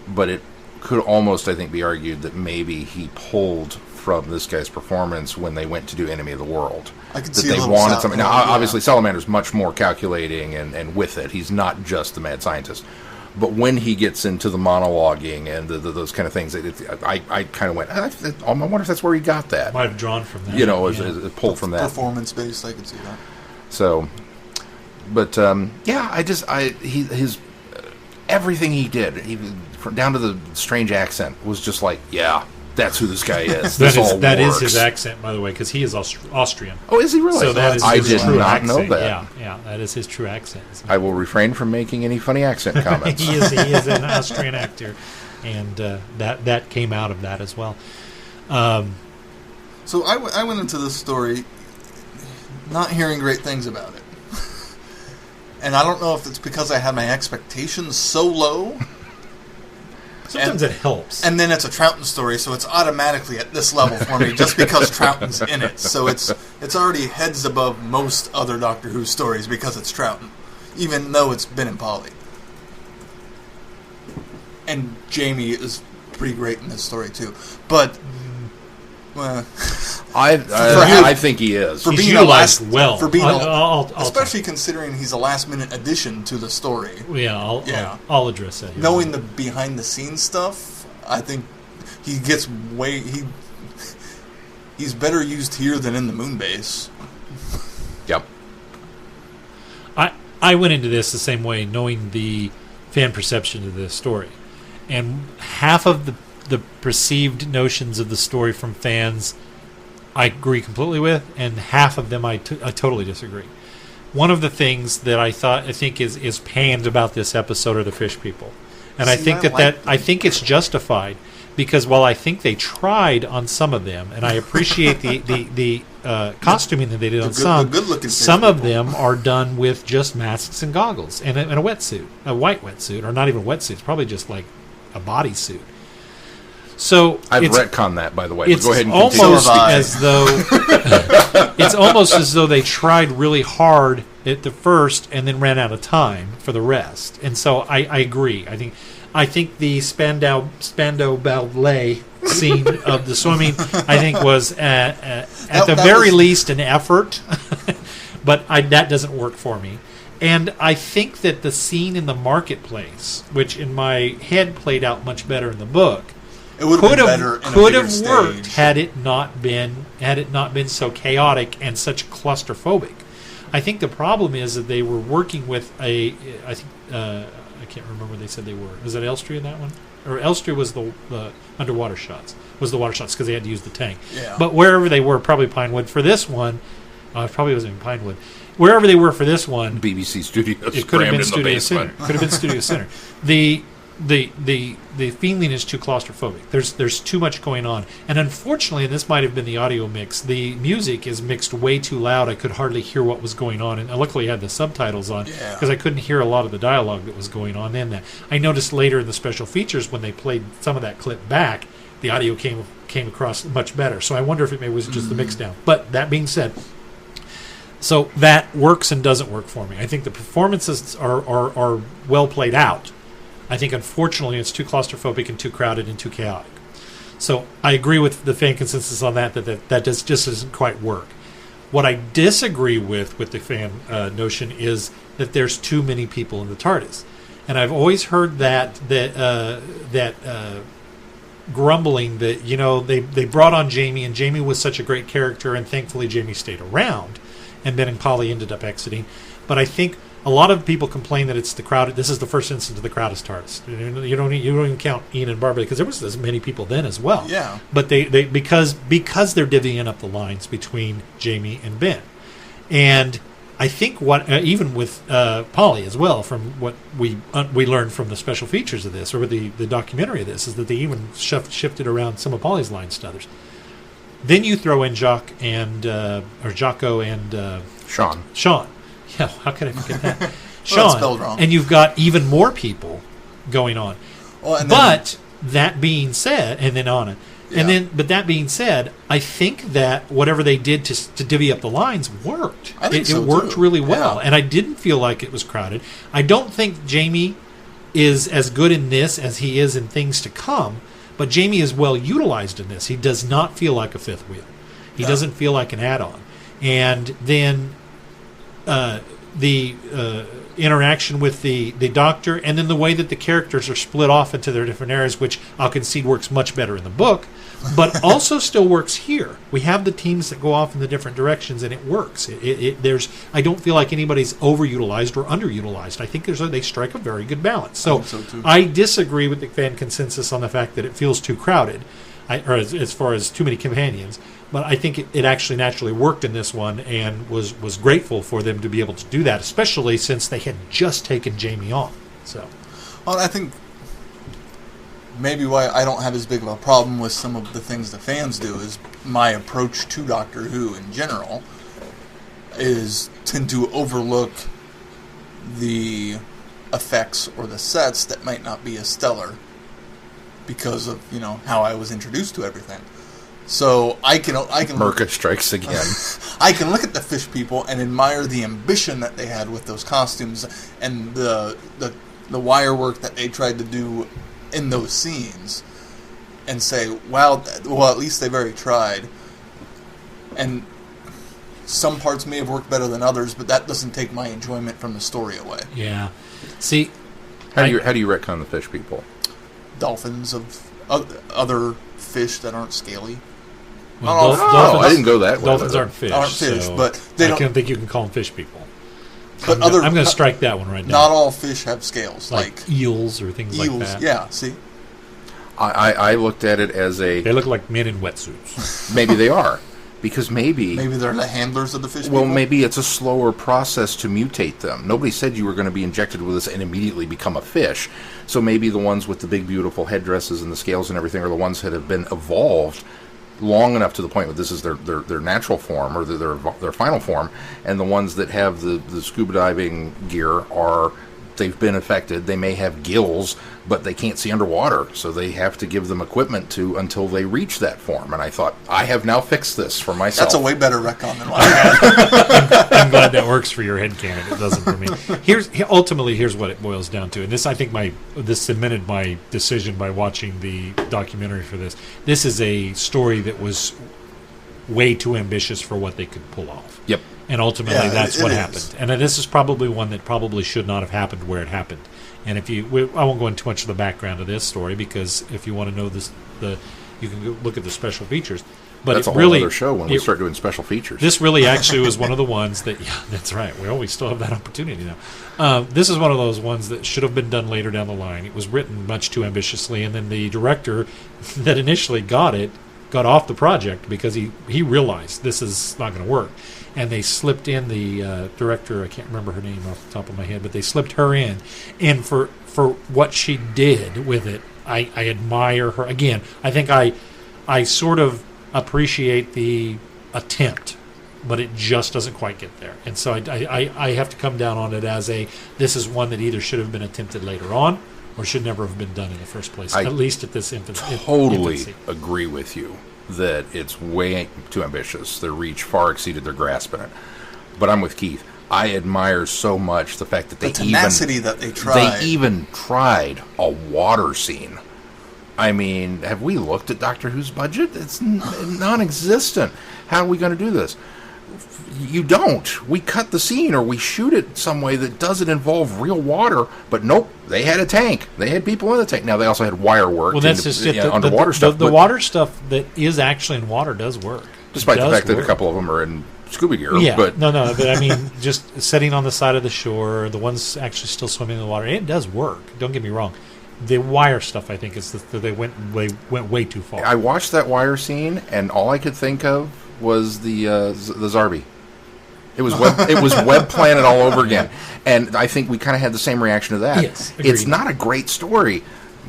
but it could almost, I think, be argued that maybe he pulled from this guy's performance when they went to do Enemy of the World. I could that see they a little wanted something. Now, obviously, Salamander's much more calculating and with it. He's not just the mad scientist. But when he gets into the monologuing and those kind of things, I kind of went, I wonder if that's where he got that. Might have drawn from that. As pulled from that. Performance-based, I could see that. So, but, his everything he did, down to the strange accent, was just like, that's who this guy is. That is his accent, by the way, because he is Austrian. Oh, is he really? So that is I his did true not accent. know that. Yeah, that is his true accent. I will refrain from making any funny accent comments. He is an Austrian actor, and that came out of that as well. So I went into this story not hearing great things about it. And I don't know if it's because I had my expectations so low, Sometimes it helps. And then it's a Troughton story, so it's automatically at this level for me just because Troughton's in it. So it's already heads above most other Doctor Who stories because it's Troughton, even though it's Ben and Polly. And Jamie is pretty great in this story too. But well, I think he is. For He's being utilized well. For being I'll especially considering he's a last-minute addition to the story. I'll address that here. Knowing the behind-the-scenes stuff, I think he gets he's better used here than in the Moonbase. Yep. I went into this the same way, knowing the fan perception of this story. And half of the perceived notions of the story from fans I agree completely with, and half of them I totally disagree. One of the things that I think is panned about this episode are the fish people. And I think I think it's justified, because while I think they tried on some of them, and I appreciate the costuming that they did on some of them are done with just masks and goggles and a wetsuit, a white wetsuit, or not even a wetsuit, it's probably just like a bodysuit. So I've retconned that, by the way. It's go ahead and almost as though it's almost as though they tried really hard at the first and then ran out of time for the rest. And so I agree. I think the Spandau Ballet scene of the swimming, I think, was at the very least an effort, but that doesn't work for me. And I think that the scene in the marketplace, which in my head played out much better in the book, could have worked had it not been so chaotic and such claustrophobic. I think the problem is that they were working with I can't remember where they said they were. Was it Elstree in that one? Or Elstree was the underwater shots. Was the water shots because they had to use the tank. Yeah. But wherever they were, probably Pinewood. For this one, it probably wasn't even Pinewood. Wherever they were for this one, BBC Studios. It could have been in Studio the Center. Could have been Studio Center. The feeling is too claustrophobic. There's too much going on, and unfortunately, and this might have been the audio mix, the music is mixed way too loud. I could hardly hear what was going on, and luckily I had the subtitles on because I couldn't hear a lot of the dialogue that was going on in that. I noticed later in the special features when they played some of that clip back, the audio came across much better. So I wonder if it was just the mix down. But that being said, so that works and doesn't work for me. I think the performances are well played out. I think, unfortunately, it's too claustrophobic and too crowded and too chaotic. So I agree with the fan consensus on that just doesn't quite work. What I disagree with the fan notion is that there's too many people in the TARDIS. And I've always heard that grumbling that, they brought on Jamie, and Jamie was such a great character, and thankfully Jamie stayed around, and Ben and Polly ended up exiting. But I think a lot of people complain that it's the crowded. This is the first instance of the crowded TARDIS. You don't even count Ian and Barbara because there was as many people then as well. Yeah. But they because they're divvying up the lines between Jamie and Ben, and I think what even with Polly as well, from what we learned from the special features of this or the documentary of this, is that they even shifted around some of Polly's lines to others. Then you throw in Jacques and Jocko and Sean. Yeah, how could I forget that? Sean, spelled wrong. And you've got even more people going on. Well, But that being said, and then Anna, but that being said, I think that whatever they did to divvy up the lines worked. I think it worked too. really well, Yeah. and I didn't feel like it was crowded. I don't think Jamie is as good in this as he is in things to come, but Jamie is well utilized in this. He does not feel like a fifth wheel. He doesn't feel like an add-on. And then the interaction with the Doctor, and then the way that the characters are split off into their different areas, which I'll concede works much better in the book, but also still works here. We have the teams that go off in the different directions, and it works. I don't feel like anybody's overutilized or underutilized. I think they strike a very good balance. So too. I disagree with the fan consensus on the fact that it feels too crowded, or as far as too many companions. But I think it actually naturally worked in this one, and was grateful for them to be able to do that, especially since they had just taken Jamie on. So, well, I think maybe why I don't have as big of a problem with some of the things the fans do is my approach to Doctor Who in general is tend to overlook the effects or the sets that might not be as stellar because of how I was introduced to everything. So I can Merca strikes again. I can look at the fish people and admire the ambition that they had with those costumes and the wire work that they tried to do in those scenes, and say, wow, well, at least they very tried. And some parts may have worked better than others, but that doesn't take my enjoyment from the story away. Yeah. See, how do you retcon the fish people? Dolphins of other fish that aren't scaly. well, Dolphins, I didn't go that way. Dolphins aren't fish. So but they I don't don't think you can call them fish people. But I'm going to strike that one right now. Not all fish have scales, like eels or things eels, like that. Yeah, see? I looked at it as They look like men in wetsuits. maybe they are. Because maybe they're the handlers of the fish well, people? maybe it's a slower process to mutate them. Nobody said you were going to be injected with this and immediately become a fish. So maybe the ones with the big, beautiful headdresses and the scales and everything are the ones that have been evolved long enough to the point where this is their natural form or their final form, and the ones that have the scuba diving gear they've been affected. They may have gills, but they can't see underwater, so they have to give them equipment until they reach that form. And I thought, I have now fixed this for myself. That's a way better retcon than what I had. I'm glad that works for your headcanon. It doesn't for me. Ultimately, here's what it boils down to. And this, I think, this cemented my decision by watching the documentary for this. This is a story that was way too ambitious for what they could pull off. Yep. And ultimately, that's what is. happened. And this is probably one that probably should not have happened where it happened. And I won't go into too much of the background of this story, because if you want to know this, you can go look at the special features. But that's a whole other show when we start doing special features. This really actually was one of the ones that, yeah, that's right. We still have that opportunity now. This is one of those ones that should have been done later down the line. It was written much too ambitiously, and then the director that initially got off the project because he realized this is not going to work. And they slipped in the director, I can't remember her name off the top of my head, but they slipped her in. And for what she did with it, I admire her. Again, I think I sort of appreciate the attempt, but it just doesn't quite get there. And so I have to come down on it as this is one that either should have been attempted later on or should never have been done in the first place, at least at this infancy. Totally agree with you that it's way too ambitious. Their reach far exceeded their grasp in it. But I'm with Keith. I admire so much the fact that the tenacity that they tried. They even tried a water scene. I mean, have we looked at Doctor Who's budget? It's non-existent. How are we going to do this? You don't. We cut the scene or we shoot it some way that doesn't involve real water. But nope, they had a tank. They had people in the tank. Now, they also had wire work. Well, that's just it. Underwater stuff. The water stuff that is actually in water does work. Despite the fact that a couple of them are in scuba gear. Yeah, but but I mean, just sitting on the side of the shore, the ones actually still swimming in the water, it does work. Don't get me wrong. The wire stuff, I think, is that they went way too far. I watched that wire scene, and all I could think of was the Zarbi. It was Web Planet all over again, and I think we kind of had the same reaction to that. Yes, agreed. It's not a great story,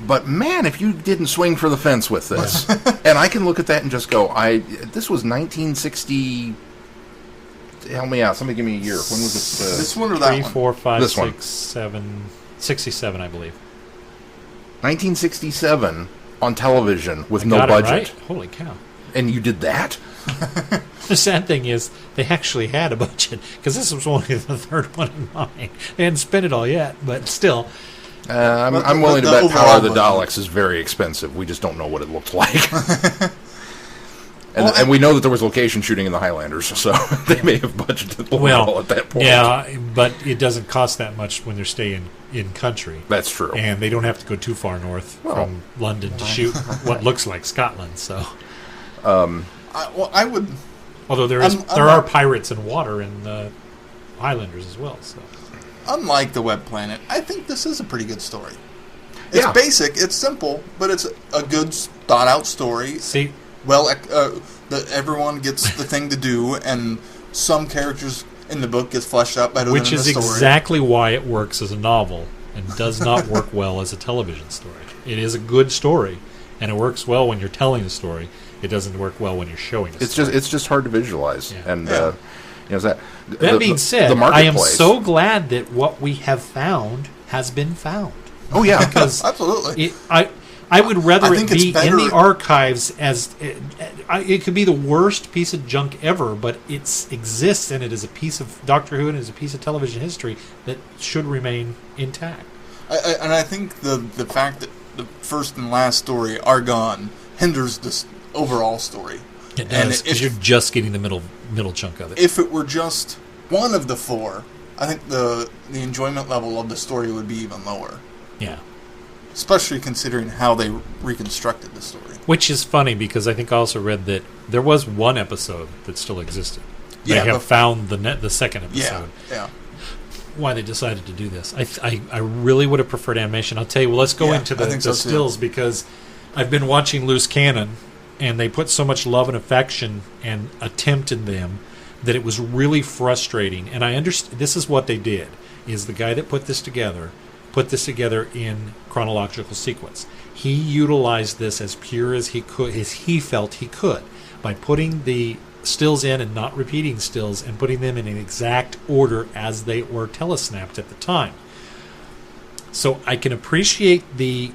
but man, if you didn't swing for the fence with this, and I can look at that and just go, this was 1960. Help me out. Somebody give me a year. When was this? This one or that 3, one? 4, 5, This 6, 7, 67, I believe. 1967 on television with no budget. Right? Holy cow! And you did that? The sad thing is, they actually had a budget, because this was only the third one in mine. They hadn't spent it all yet, but still. I'm willing to bet Power of the Daleks is very expensive. We just don't know what it looked like. And we know that there was location shooting in the Highlanders, so they may have budgeted well at that point. Yeah, but it doesn't cost that much when they're staying in country. That's true. And they don't have to go too far north from London to shoot what looks like Scotland. So, I would. Although there are pirates and water in the Highlanders as well. So, unlike the Web Planet, I think this is a pretty good story. It's basic, it's simple, but it's a good thought out story. See. Well, that everyone gets the thing to do, and some characters in the book gets fleshed out better than in the story. Which is exactly why it works as a novel and does not work well as a television story. It is a good story, and it works well when you're telling the story. It doesn't work well when you're showing the story. It's just hard to visualize, and That being said, I am so glad that what we have found has been found. Oh yeah, because absolutely. I would rather I it think it's be in better- the archives as it could be the worst piece of junk ever, but it exists and it is a piece of Doctor Who and it is a piece of television history that should remain intact. And I think the fact that the first and last story are gone hinders this overall story. It And does, because you're just getting the middle chunk of it. If it were just one of the four, I think the enjoyment level of the story would be even lower. Yeah. Especially considering how they reconstructed the story. Which is funny, because I think I also read that there was one episode that still existed. They Yeah, have found the second Yeah, episode. yeah. Why they decided to do this. I really would have preferred animation. I'll tell you, let's go Yeah, into I think the so too. stills, because I've been watching Loose Cannon, and they put so much love and affection and attempt in them that it was really frustrating. And I understand this is what they did, is the guy that put this together in chronological sequence. He utilized this as pure as he could, as he felt he could, by putting the stills in and not repeating stills and putting them in an exact order as they were telesnapped at the time. So I can appreciate the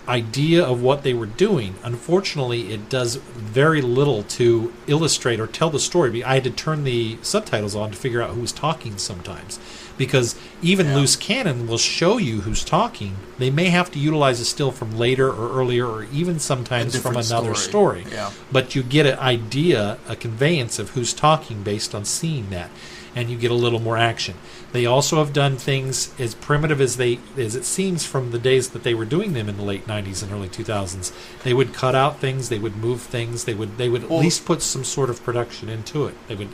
idea of what they were doing. Unfortunately, it does very little to illustrate or tell the story. I had to turn the subtitles on to figure out who was talking sometimes, because even Loose Cannon will show you who's talking. They may have to utilize a still from later or earlier, or even sometimes from another story. Yeah. But you get an idea, a conveyance of who's talking based on seeing that, and you get a little more action. They also have done things as primitive as it seems from the days that they were doing them in the late 90s and early 2000s. They would cut out things, they would move things, they would at least put some sort of production into it. They would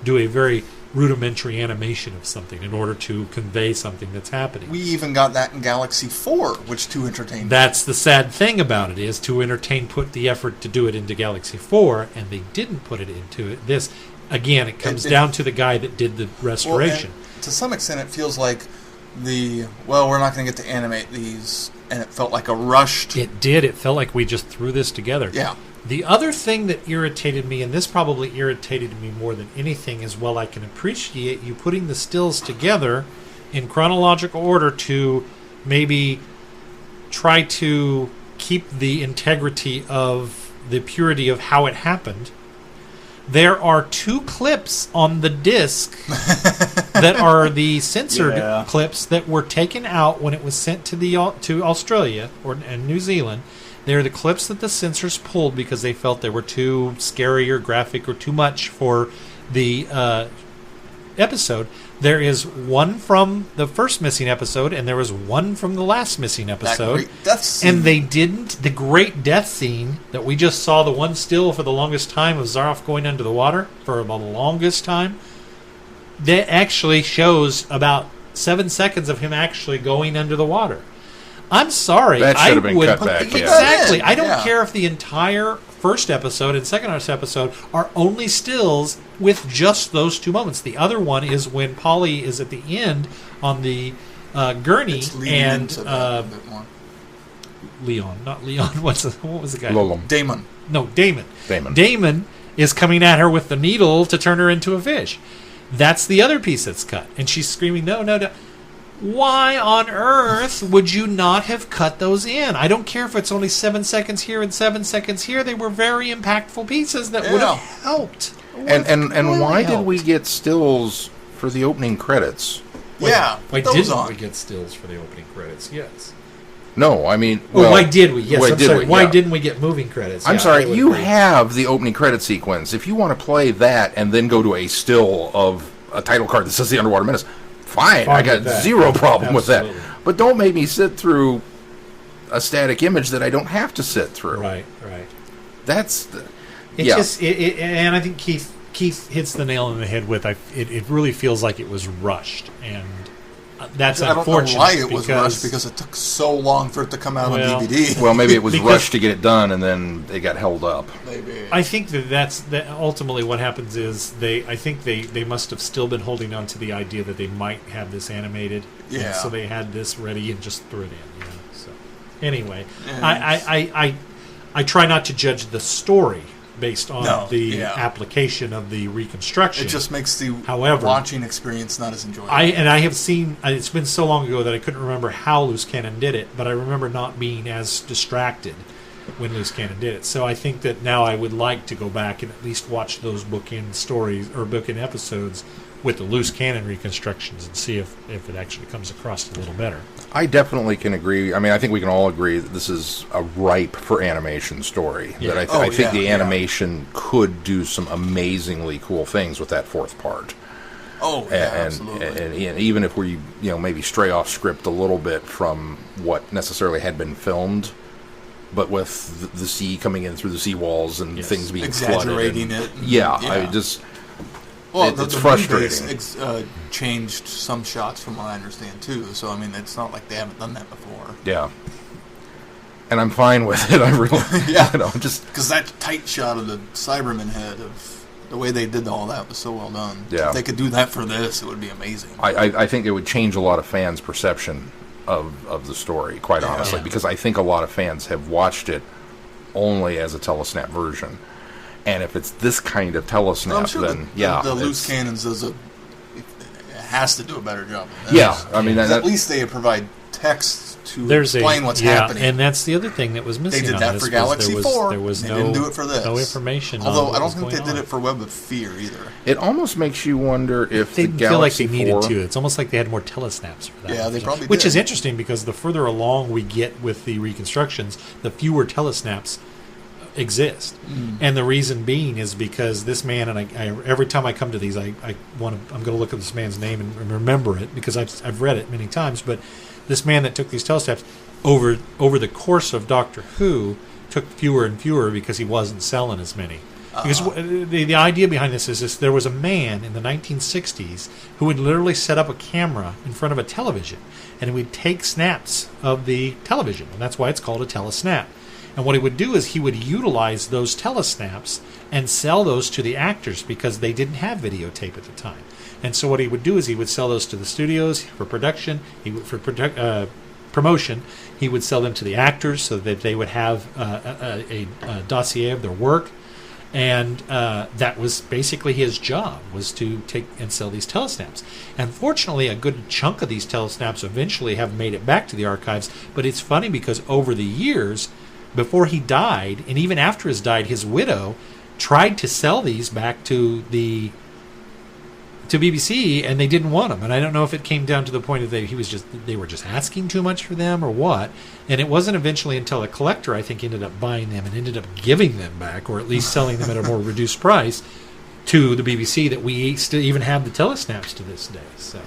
do a very rudimentary animation of something in order to convey something that's happening. We even got that in Galaxy 4, which Too Entertained. That's the sad thing about it, is Too Entertained put the effort to do it into Galaxy 4, and they didn't put it into this. Again, it comes down to the guy that did the restoration. Well, to some extent, it feels like we're not going to get to animate these, and it felt like a rushed... It did. It felt like we just threw this together. Yeah. The other thing that irritated me, and this probably irritated me more than anything, is while I can appreciate you putting the stills together in chronological order to maybe try to keep the integrity of the purity of how it happened, there are two clips on the disc that are the censored clips that were taken out when it was sent to Australia and New Zealand. They're the clips that the censors pulled because they felt they were too scary or graphic or too much for the episode. There is one from the first missing episode, and there was one from the last missing episode. That great death scene. And they didn't. The great death scene that we just saw, the one still for the longest time of Zaroff going under the water for the longest time, that actually shows about 7 seconds of him actually going under the water. I'm sorry. That should have been cut back. Exactly. I don't Yeah. care if the entire first episode and second episode are only stills with just those two moments. The other one is when Polly is at the end on the gurney It's leading and into that a bit more. Leon, not Leon. What was the guy? Lolum. Damon. No, Damon. Damon. Damon is coming at her with the needle to turn her into a fish. That's the other piece that's cut, and she's screaming, "No, no, no!" Why on earth would you not have cut those in? I don't care if it's only 7 seconds here and 7 seconds here. They were very impactful pieces that would have helped. And why did we get stills for the opening credits? Why those didn't on. we get stills for the opening credits? Yes. No, I mean... Why did we? Yes, I'm sorry. Why yeah. didn't we get moving credits? I'm Yeah, sorry, I would you agree. have the opening credit sequence. If you want to play that and then go to a still of a title card that says The Underwater Menace, fine, I got with that. zero problem Absolutely. with that. But don't make me sit through a static image that I don't have to sit through. Right. That's... The, It's just, and I think Keith hits the nail on the head with, it really feels like it was rushed, and that's I don't know unfortunate. why it was rushed, because it took so long for it to come out on DVD. Well, maybe it was Because- rushed to get it done, and then it got held up. Maybe. I think that ultimately what happens is I think they must have still been holding on to the idea that they might have this animated. Yeah. And so they had this ready and just threw it in. So anyway, Yeah. I try not to judge the story based on the application of the reconstruction. It just makes the However, watching experience not as enjoyable. I have seen, it's been so long ago that I couldn't remember how Loose Cannon did it, but I remember not being as distracted when Loose Cannon did it. So I think that now I would like to go back and at least watch those bookend stories or bookend episodes with the Loose Cannon reconstructions and see if it actually comes across a little better. I definitely can agree. I mean, I think we can all agree that this is a ripe for animation story. Yeah. That I think the animation could do some amazingly cool things with that fourth part. Oh, yeah, absolutely. And even if we, maybe stray off script a little bit from what necessarily had been filmed, but with the sea coming in through the seawalls and things being exaggerating flooded. it. Yeah, Yeah. I just... Well, it's the frustrating. rebase, changed some shots from what I understand, too. So, I mean, it's not like they haven't done that before. Yeah. And I'm fine with it. I really... Yeah. just... Because that tight shot of the Cyberman head, of the way they did all that was so well done. Yeah. If they could do that for this, it would be amazing. I think it would change a lot of fans' perception of the story, quite honestly, because I think a lot of fans have watched it only as a telesnap version. And if it's this kind of telesnap, sure then the Loose Cannons it has to do a better job than that. Yeah, I mean, at least they provide text to There's explain what's happening. And that's the other thing that was missing. They did on that this for Galaxy was 4. There was they no, didn't do it for this. no information. Although on I don't think what was they going did on. it for Web of Fear either. It almost makes you wonder if They the didn't feel like Galaxy they needed 4... to. It's almost like they had more telesnaps for that. Yeah, they probably Which did. is interesting because the further along we get with the reconstructions, the fewer telesnaps exist. And the reason being is because this man, and I every time I come to these, I'm going to look at this man's name and remember it because I've read it many times. But this man that took these telesnaps over the course of Doctor Who took fewer and fewer because he wasn't selling as many. Because the idea behind this is there was a man in the 1960s who would literally set up a camera in front of a television and he would take snaps of the television, and that's why it's called a telesnap. And what he would do is he would utilize those telesnaps and sell those to the actors because they didn't have videotape at the time. And so what he would do is he would sell those to the studios for production, promotion. He would sell them to the actors so that they would have a dossier of their work. And that was basically his job, was to take and sell these telesnaps. And fortunately, a good chunk of these telesnaps eventually have made it back to the archives. But it's funny because over the years, before he died, and even after he died, his widow tried to sell these back to BBC, and they didn't want them. And I don't know if it came down to the point of they were just asking too much for them or what. And it wasn't eventually until a collector, I think, ended up buying them and ended up giving them back, or at least selling them at a more reduced price to the BBC, that we still even have the telesnaps to this day. So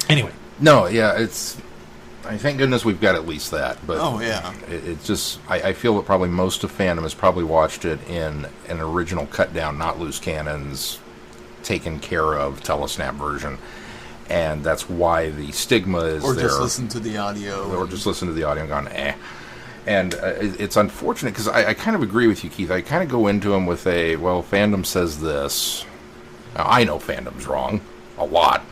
anyway, No, yeah, it's... thank goodness we've got at least that. But it's just... I feel that probably most of fandom has probably watched it in an original cut-down, not Loose Cannons, taken care of telesnap version. And that's why the stigma is there. Or just listen to the audio. Or just listen to the audio and gone, eh. And it's unfortunate, because I kind of agree with you, Keith. I kind of go into them with fandom says this. Now, I know fandom's wrong. A lot.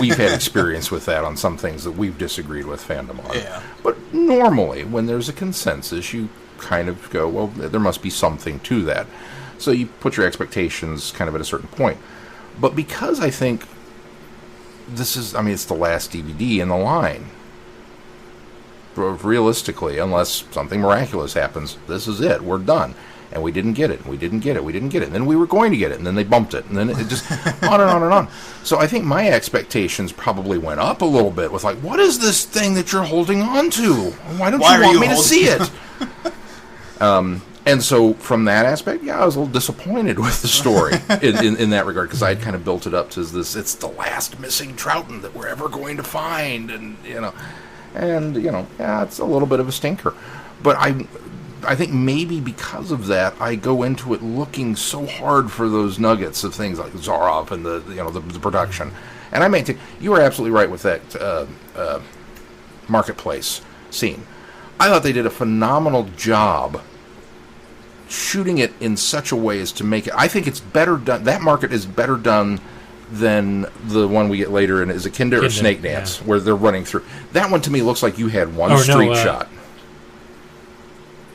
We've had experience with that on some things that we've disagreed with fandom on. Yeah. But normally, when there's a consensus, you kind of go, well, there must be something to that. So you put your expectations kind of at a certain point. But because I think this is, it's the last DVD in the line. Realistically, unless something miraculous happens, this is it. We're done. And we didn't get it. We didn't get it. We didn't get it. And then we were going to get it. And then they bumped it. And then it just on and on and on. So I think my expectations probably went up a little bit with what is this thing that you're holding on to? Why don't you want me to see it? And so from that aspect, I was a little disappointed with the story in that regard, because I'd kind of built it up to this, it's the last missing Troughton that we're ever going to find. And, it's a little bit of a stinker. But I think maybe because of that, I go into it looking so hard for those nuggets of things like Zarov and the production. And I maintain you were absolutely right with that marketplace scene. I thought they did a phenomenal job shooting it in such a way as to make it. I think it's better done. That market is better done than the one we get later in. Is it Kinder or Snake Dance, where they're running through? That one to me looks like you had one street shot.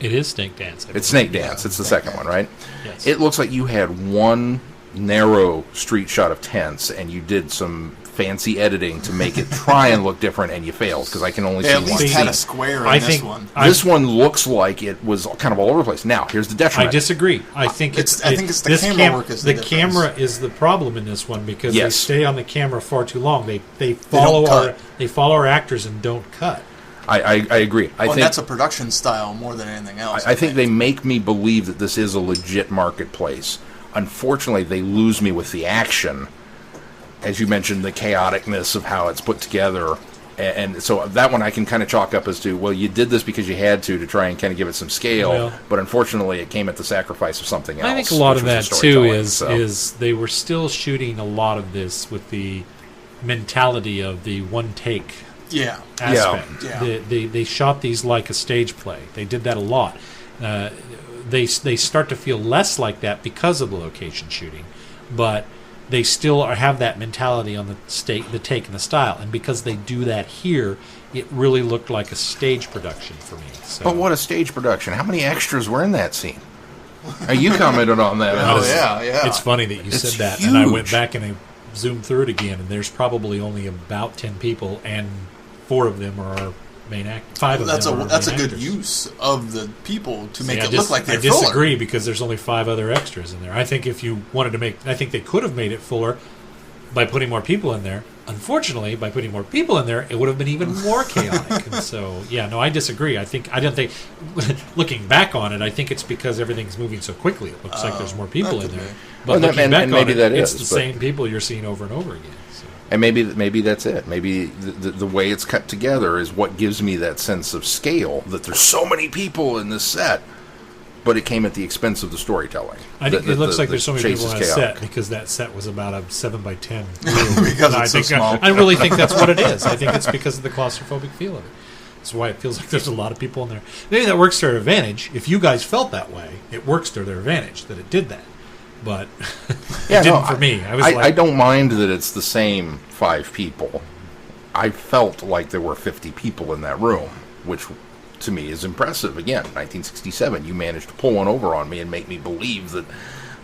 It is Snake Dance. It's Snake Dance. It's the second one, right? Yes. It looks like you had one narrow street shot of tents, and you did some fancy editing to make it try and look different, and you failed because I can only They see at least one. had a square in this one. This one looks like it was kind of all over the place. Now, here's the detriment. I disagree. I think it's the this camera work is the difference. camera is the problem in this one because Yes. they stay on the camera far too long. They follow our actors and don't cut. I agree. I think that's a production style more than anything else. I think they make me believe that this is a legit marketplace. Unfortunately, they lose me with the action. As you mentioned, the chaoticness of how it's put together. And so that one I can kind of chalk up as to, well, you did this because you had to try and kind of give it some scale. Well, but unfortunately, it came at the sacrifice of something else. I think a lot of which that, was the too, storytelling, is they were still shooting a lot of this with the mentality of the one-take aspect. Yeah. They shot these like a stage play. They did that a lot. They start to feel less like that because of the location shooting, but they still have that mentality on the take and the style. And because they do that here, it really looked like a stage production for me. So. But what a stage production. How many extras were in that scene? You commented on that. Yeah. It's funny that you It's said that. huge. And I went back and I zoomed through it again, and there's probably only about 10 people, and 4 of them are our main actors. 5 of them are our That's a main good actors. use of the people to make See, it look like they're I disagree fuller. because there's only 5 other extras in there. I think if you wanted to I think they could have made it fuller by putting more people in there. Unfortunately, by putting more people in there, it would have been even more chaotic. And so, I disagree. I don't think, looking back on it, I think it's because everything's moving so quickly. It looks like there's more people in there. But Well, looking and back maybe on that it, it's is, the but- same people you're seeing over and over again. So. And maybe that's it. Maybe the way it's cut together is what gives me that sense of scale, that there's so many people in this set, but it came at the expense of the storytelling. I think it looks like there's so many chase people is on a set chaotic. because that set was about a 7x10. Because it's so small. I really think that's what it is. I think it's because of the claustrophobic feel of it. That's why it feels like there's a lot of people in there. Maybe that works to their advantage. If you guys felt that way, it works to their advantage that it did that. But it didn't for me. I don't mind that it's the same 5 people. I felt like there were 50 people in that room, which to me is impressive. Again, 1967, you managed to pull one over on me and make me believe that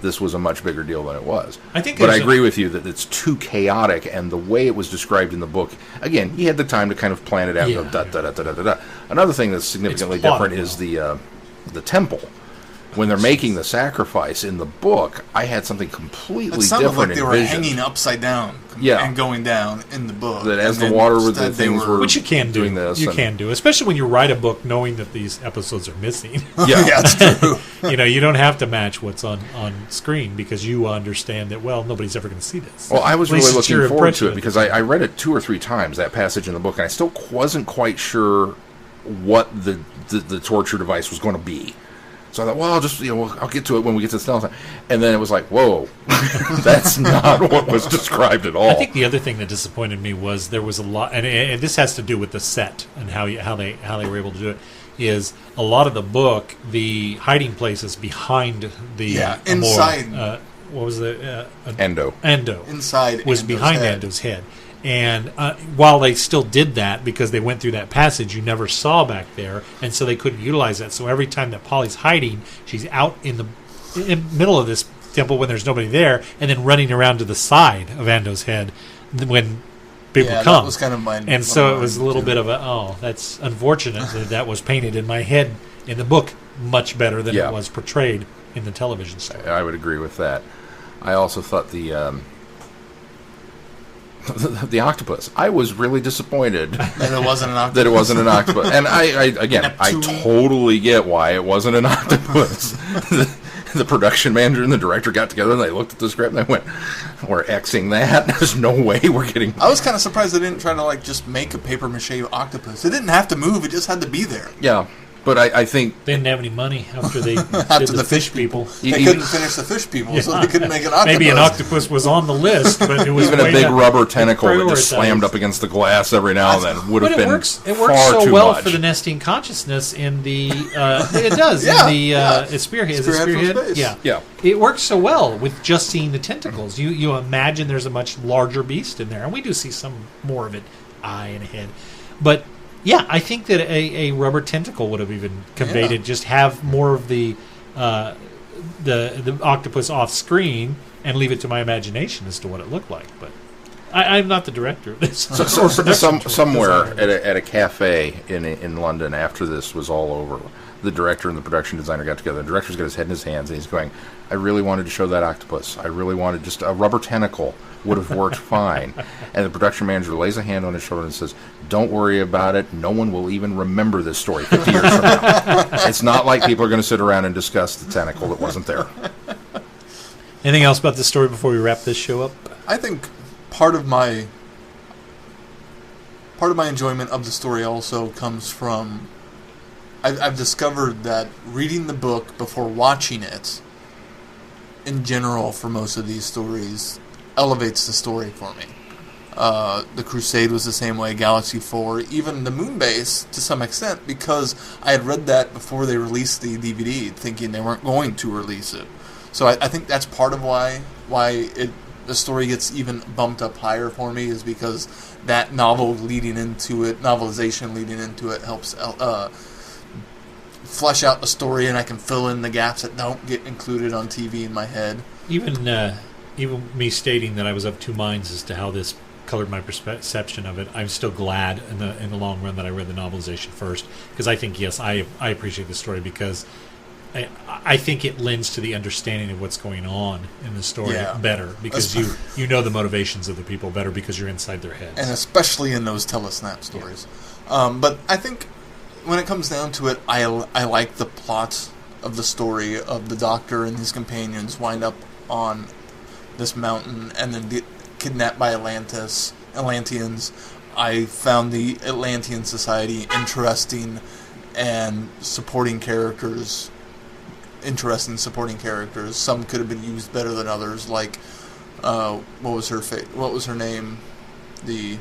this was a much bigger deal than it was. But I agree with you that it's too chaotic, and the way it was described in the book, again, you had the time to kind of plan it out. And go, da, da, da, da, da, da. Another thing that's significantly different is the temple. When they're making the sacrifice in the book, I had something completely It sounded different like they in were vision. hanging upside down and going down in the book. That as And the then water with instead the they things were which you can do. doing this. You can do, especially when you write a book knowing that these episodes are missing. Yeah, that's true. You don't have to match what's on screen because you understand that, well, nobody's ever going to see this. Well, I was At least really it's your looking forward impression to it of because I read it 2 or 3 times, that passage in the book, and I still wasn't quite sure what the torture device was going to be. So I thought, well, I'll get to it when we get to the stealth. And then it was like, whoa, that's not what was described at all. I think the other thing that disappointed me was there was a lot, and this has to do with the set and how they were able to do it. Is a lot of the book, the hiding places behind the inside. What was the Endo Inside was Endo's behind head. Endo's head. And while they still did that because they went through that passage you never saw back there, and so they couldn't utilize that. So every time that Polly's hiding, she's out in the middle of this temple when there's nobody there, and then running around to the side of Endo's head when people come. That was kind of my and so it was a little bit of that's unfortunate that was painted in my head in the book much better than it was portrayed in the television story. I would agree with that. I also thought the octopus. I was really disappointed that it wasn't an octopus. that it wasn't an octopus. And I totally get why it wasn't an octopus. The production manager and the director got together and they looked at the script and they went, "We're Xing that. There's no way we're getting." I was kind of surprised they didn't try to just make a paper mache octopus. It didn't have to move; it just had to be there. Yeah. But I think they didn't have any money after they after did the fish people. They couldn't finish the fish people, so they couldn't make an octopus. Maybe an octopus was on the list, but it was even a big rubber tentacle that just prioritized. Slammed up against the glass every now and then would have been It far works so too well much. for the nesting consciousness in the. It does in the Spearhead. Is it Spearhead from Spearhead? space. Yeah. It works so well with just seeing the tentacles. You imagine there's a much larger beast in there, and we do see some more of it, eye and head, but Yeah, I think that a rubber tentacle would have even conveyed it. Just have more of the octopus off screen and leave it to my imagination as to what it looked like. But I'm not the director of this. Somewhere at a cafe in London after this was all over, the director and the production designer got together. The director's got his head in his hands and he's going, I really wanted to show that octopus. I really wanted just a rubber tentacle would have worked fine. And the production manager lays a hand on his shoulder and says, don't worry about it. No one will even remember this story 50 years from now. It's not like people are going to sit around and discuss the tentacle that wasn't there. Anything else about this story before we wrap this show up? I think part of my enjoyment of the story also comes from I've discovered that reading the book before watching it, in general, for most of these stories, elevates the story for me. The Crusade was the same way, Galaxy 4, even the Moonbase to some extent, because I had read that before they released the DVD, thinking they weren't going to release it. So I think that's part of why the story gets even bumped up higher for me, is because that novelization leading into it helps flesh out the story, and I can fill in the gaps that don't get included on TV in my head. Even me stating that I was of two minds as to how this colored my perception of it, I'm still glad in the long run that I read the novelization first, because I think, yes, I appreciate the story because I think it lends to the understanding of what's going on in the story better, because you know the motivations of the people better because you're inside their heads. And especially in those telesnap stories. Yeah. But I think when it comes down to it, I like the plot of the story of the Doctor and his companions wind up on this mountain and then get kidnapped by Atlanteans. I found the Atlantean society interesting supporting characters. Some could have been used better than others. Like, what was her name? The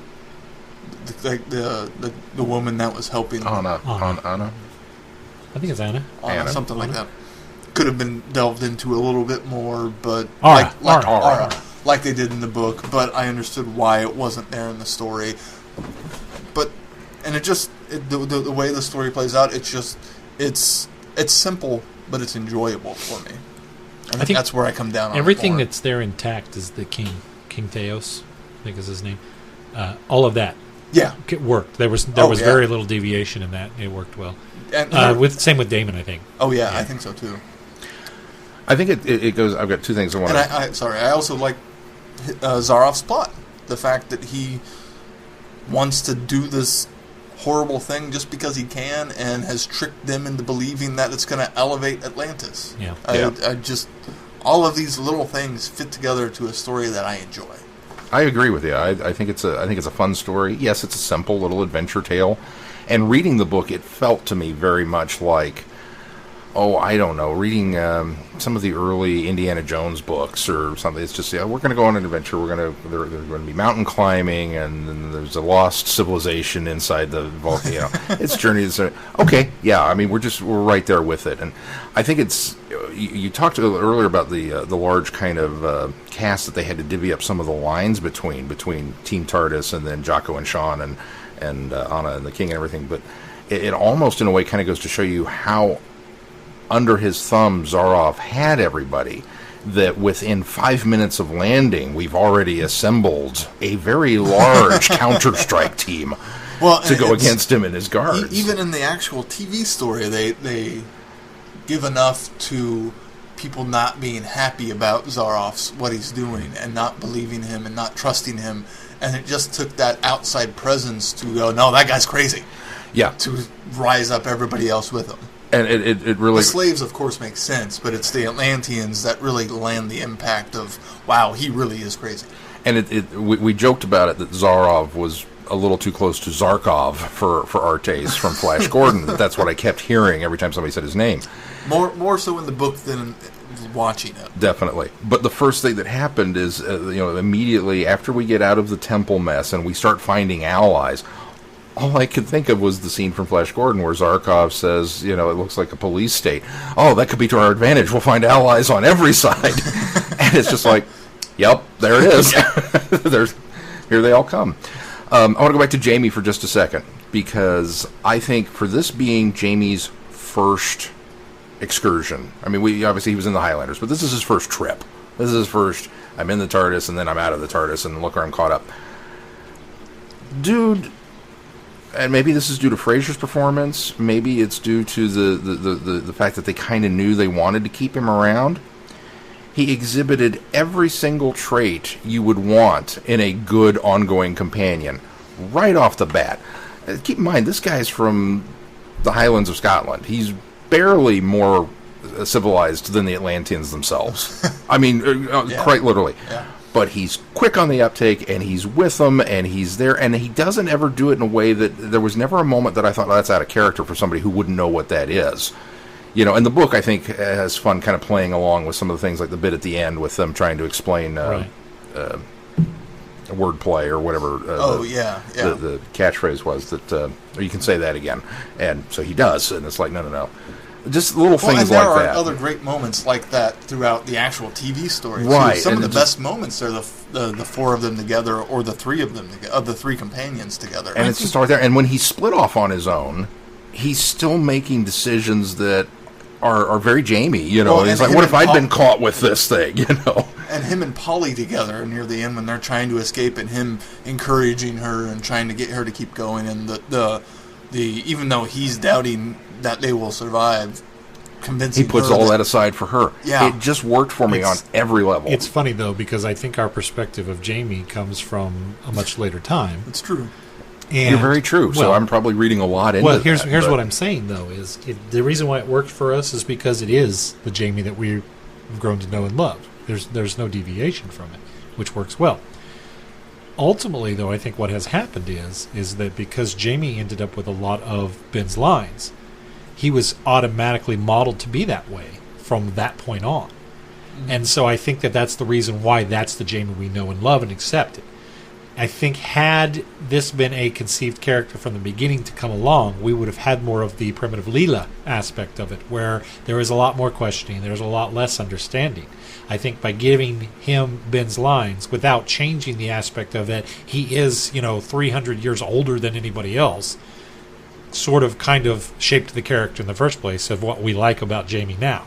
woman that was helping. Anna. I think it's Anna. Something like that. Could have been delved into a little bit more, but Aura. Like they did in the book. But I understood why it wasn't there in the story. The way the story plays out, it's simple, but it's enjoyable for me. I think that's where I come down on everything it more. That's there intact is the King Theos, I think is his name. All of that, it worked. There was very little deviation in that. It worked well. And same with Damon, I think. Oh yeah, I think so too. I think it goes. I've got two things I want to. I also like Zaroff's plot. The fact that he wants to do this horrible thing just because he can, and has tricked them into believing that it's going to elevate Atlantis. Yeah. I just all of these little things fit together to a story that I enjoy. I agree with you. I think it's a fun story. Yes, it's a simple little adventure tale. And reading the book, it felt to me very much like, I don't know, reading some of the early Indiana Jones books or something. It's just, we're going to go on an adventure. There's going to be mountain climbing, and then there's a lost civilization inside the volcano. It's Journey. Okay, yeah. I mean, we're right there with it. And I think it's. You talked earlier about the large kind of cast that they had to divvy up some of the lines between Team TARDIS and then Jocko and Sean and Anna and the King and everything. But it almost in a way kind of goes to show you how under his thumb Zaroff had everybody, that within 5 minutes of landing we've already assembled a very large counter-strike team to go against him and his guards. Even in the actual TV story, they give enough to people not being happy about Zaroff's what he's doing and not believing him and not trusting him, and it just took that outside presence to go, no, that guy's crazy. Yeah. To rise up everybody else with him. And it really... The slaves, of course, make sense, but it's the Atlanteans that really land the impact of, wow, he really is crazy. And we joked about it that Zaroff was a little too close to Zarkov for our taste from Flash Gordon. That's what I kept hearing every time somebody said his name. More so in the book than watching it. Definitely. But the first thing that happened is, immediately after we get out of the temple mess and we start finding allies, all I could think of was the scene from Flash Gordon where Zarkov says, it looks like a police state. Oh, that could be to our advantage. We'll find allies on every side. And it's just like, yep, there it is. Here they all come. I want to go back to Jamie for just a second. because I think for this being Jamie's first excursion, I mean, obviously he was in the Highlanders, but this is his first trip. This is his first, I'm in the TARDIS, and then I'm out of the TARDIS, and look where I'm caught up. Dude, and maybe this is due to Fraser's performance, maybe it's due to the fact that they kind of knew they wanted to keep him around. He exhibited every single trait you would want in a good ongoing companion, right off the bat. Keep in mind, this guy's from the Highlands of Scotland. He's barely more civilized than the Atlanteans themselves. I mean, quite literally. Yeah. But he's quick on the uptake, and he's with them, and he's there, and he doesn't ever do it in a way that there was never a moment that I thought, oh, that's out of character for somebody who wouldn't know what that is. You know, and the book, I think, has fun kind of playing along with some of the things, like the bit at the end with them trying to explain wordplay or whatever. The catchphrase was that, or you can say that again. And so he does, and it's like, no. Just little things like that. There are other great moments like that throughout the actual TV story. Right. Too. Some of the best moments are the four of them together, or the three of them, of the three companions together. And it's just right there. And when he split off on his own, he's still making decisions that are very Jamie. You know, he's like, what if I'd been caught with this thing? You know. And him and Polly together near the end when they're trying to escape, and him encouraging her and trying to get her to keep going, and the even though he's doubting that they will survive, convincing he puts her all that aside for her. Yeah. It just worked for me on every level. It's funny, though, because I think our perspective of Jamie comes from a much later time. It's true. And, you're very true. So I'm probably reading a lot into that. Well, here's what I'm saying, though, is the reason why it worked for us is because it is the Jamie that we've grown to know and love. There's no deviation from it, which works well. Ultimately, though, I think what has happened is that because Jamie ended up with a lot of Ben's lines, he was automatically modeled to be that way from that point on. Mm-hmm. And so I think that that's the reason why that's the Jamie we know and love and accept it. I think had this been a conceived character from the beginning to come along, we would have had more of the primitive Leela aspect of it, where there is a lot more questioning, there's a lot less understanding. I think by giving him Ben's lines without changing the aspect of that he is, 300 years older than anybody else, sort of kind of shaped the character in the first place of what we like about Jamie now.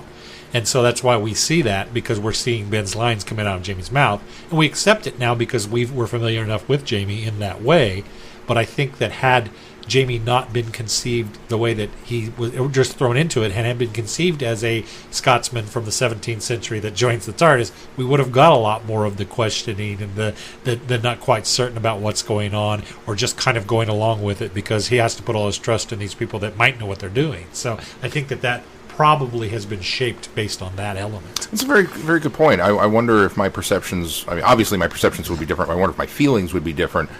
And so that's why we see that, because we're seeing Ben's lines coming out of Jamie's mouth. And we accept it now because we're familiar enough with Jamie in that way. But I think that had Jamie not been conceived the way that he was just thrown into it, and had been conceived as a Scotsman from the 17th century that joins the TARDIS, we would have got a lot more of the questioning and the not quite certain about what's going on, or just kind of going along with it because he has to put all his trust in these people that might know what they're doing. So I think that probably has been shaped based on that element. It's a very, very good point. I wonder if my perceptions, obviously my perceptions would be different, but I wonder if my feelings would be different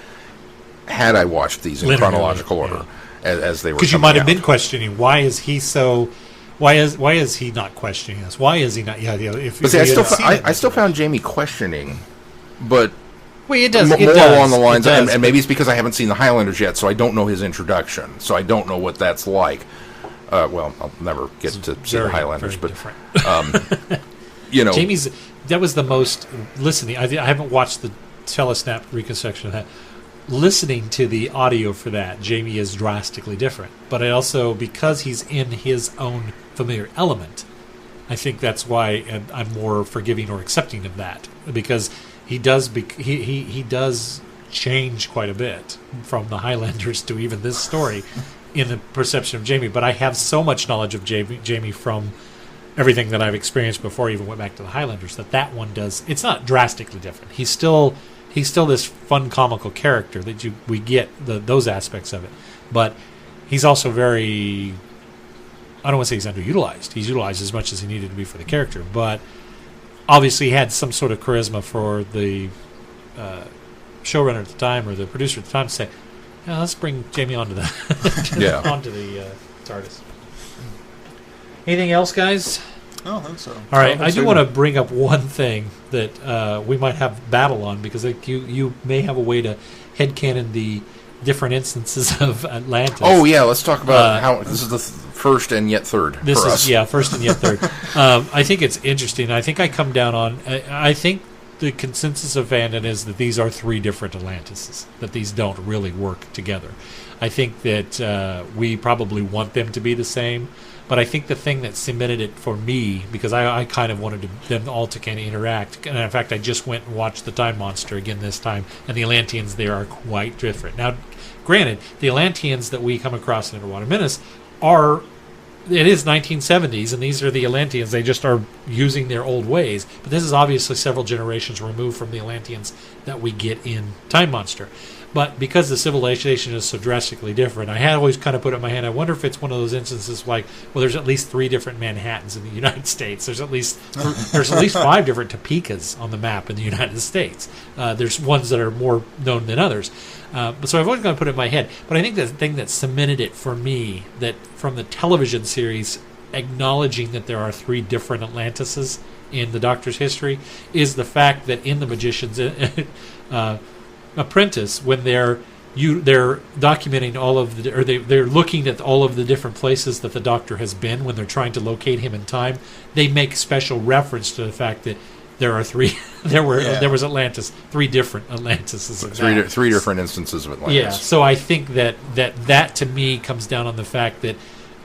had I watched these in chronological order as they were. Because you might have been questioning, why is he so? Why is he not questioning us? Why is he not? I still found Jamie questioning, but it does more along the lines, and maybe it's because I haven't seen the Highlanders yet, so I don't know his introduction, so I don't know what that's like. I'll never get to see the Highlanders, but Jamie's that was the most listening. I haven't watched the telesnap reconstruction of that. Listening to the audio for that, Jamie is drastically different. But I also, because he's in his own familiar element, I think that's why I'm more forgiving or accepting of that, because he does he does change quite a bit from the Highlanders to even this story in the perception of Jamie. But I have so much knowledge of Jamie from everything that I've experienced before I even went back to the Highlanders that one does. It's not drastically different. He's still this fun, comical character that we get those aspects of it. But he's also very, I don't want to say he's underutilized. He's utilized as much as he needed to be for the character. But obviously he had some sort of charisma for the showrunner at the time, or the producer at the time, to say, let's bring Jamie onto the onto the TARDIS. Anything else, guys? I don't think so. All right, I do want to bring up one thing that we might have battle on, because you may have a way to headcanon the different instances of Atlantis. Oh, yeah, let's talk about how this is the first and yet third for us. First and yet third. I think it's interesting. I think I come down on, I think the consensus of fandom is that these are three different Atlantises, that these don't really work together. I think that we probably want them to be the same, but I think the thing that cemented it for me, because I kind of wanted them all to kind of interact, and in fact I just went and watched the Time Monster again this time, and the Atlanteans there are quite different. Now, granted, the Atlanteans that we come across in Underwater Menace are... It is 1970s, and these are the Atlanteans. They just are using their old ways. But this is obviously several generations removed from the Atlanteans that we get in Time Monster. But because the civilization is so drastically different, I had always kind of put it in my hand, I wonder if it's one of those instances like, well, there's at least 3 different Manhattans in the United States. There's at least 5 different Topekas on the map in the United States. There's ones that are more known than others. So I've always got to put it in my head. But I think the thing that cemented it for me, that from the television series, acknowledging that there are 3 different Atlantises in the Doctor's history, is the fact that in the Magician's Apprentice, when they're documenting all of the, or they're looking at all of the different places that the Doctor has been when they're trying to locate him in time, they make special reference to the fact that there are 3. There was Atlantis, 3 different Atlantises. Three different instances of Atlantis. Yeah, so I think that to me comes down on the fact that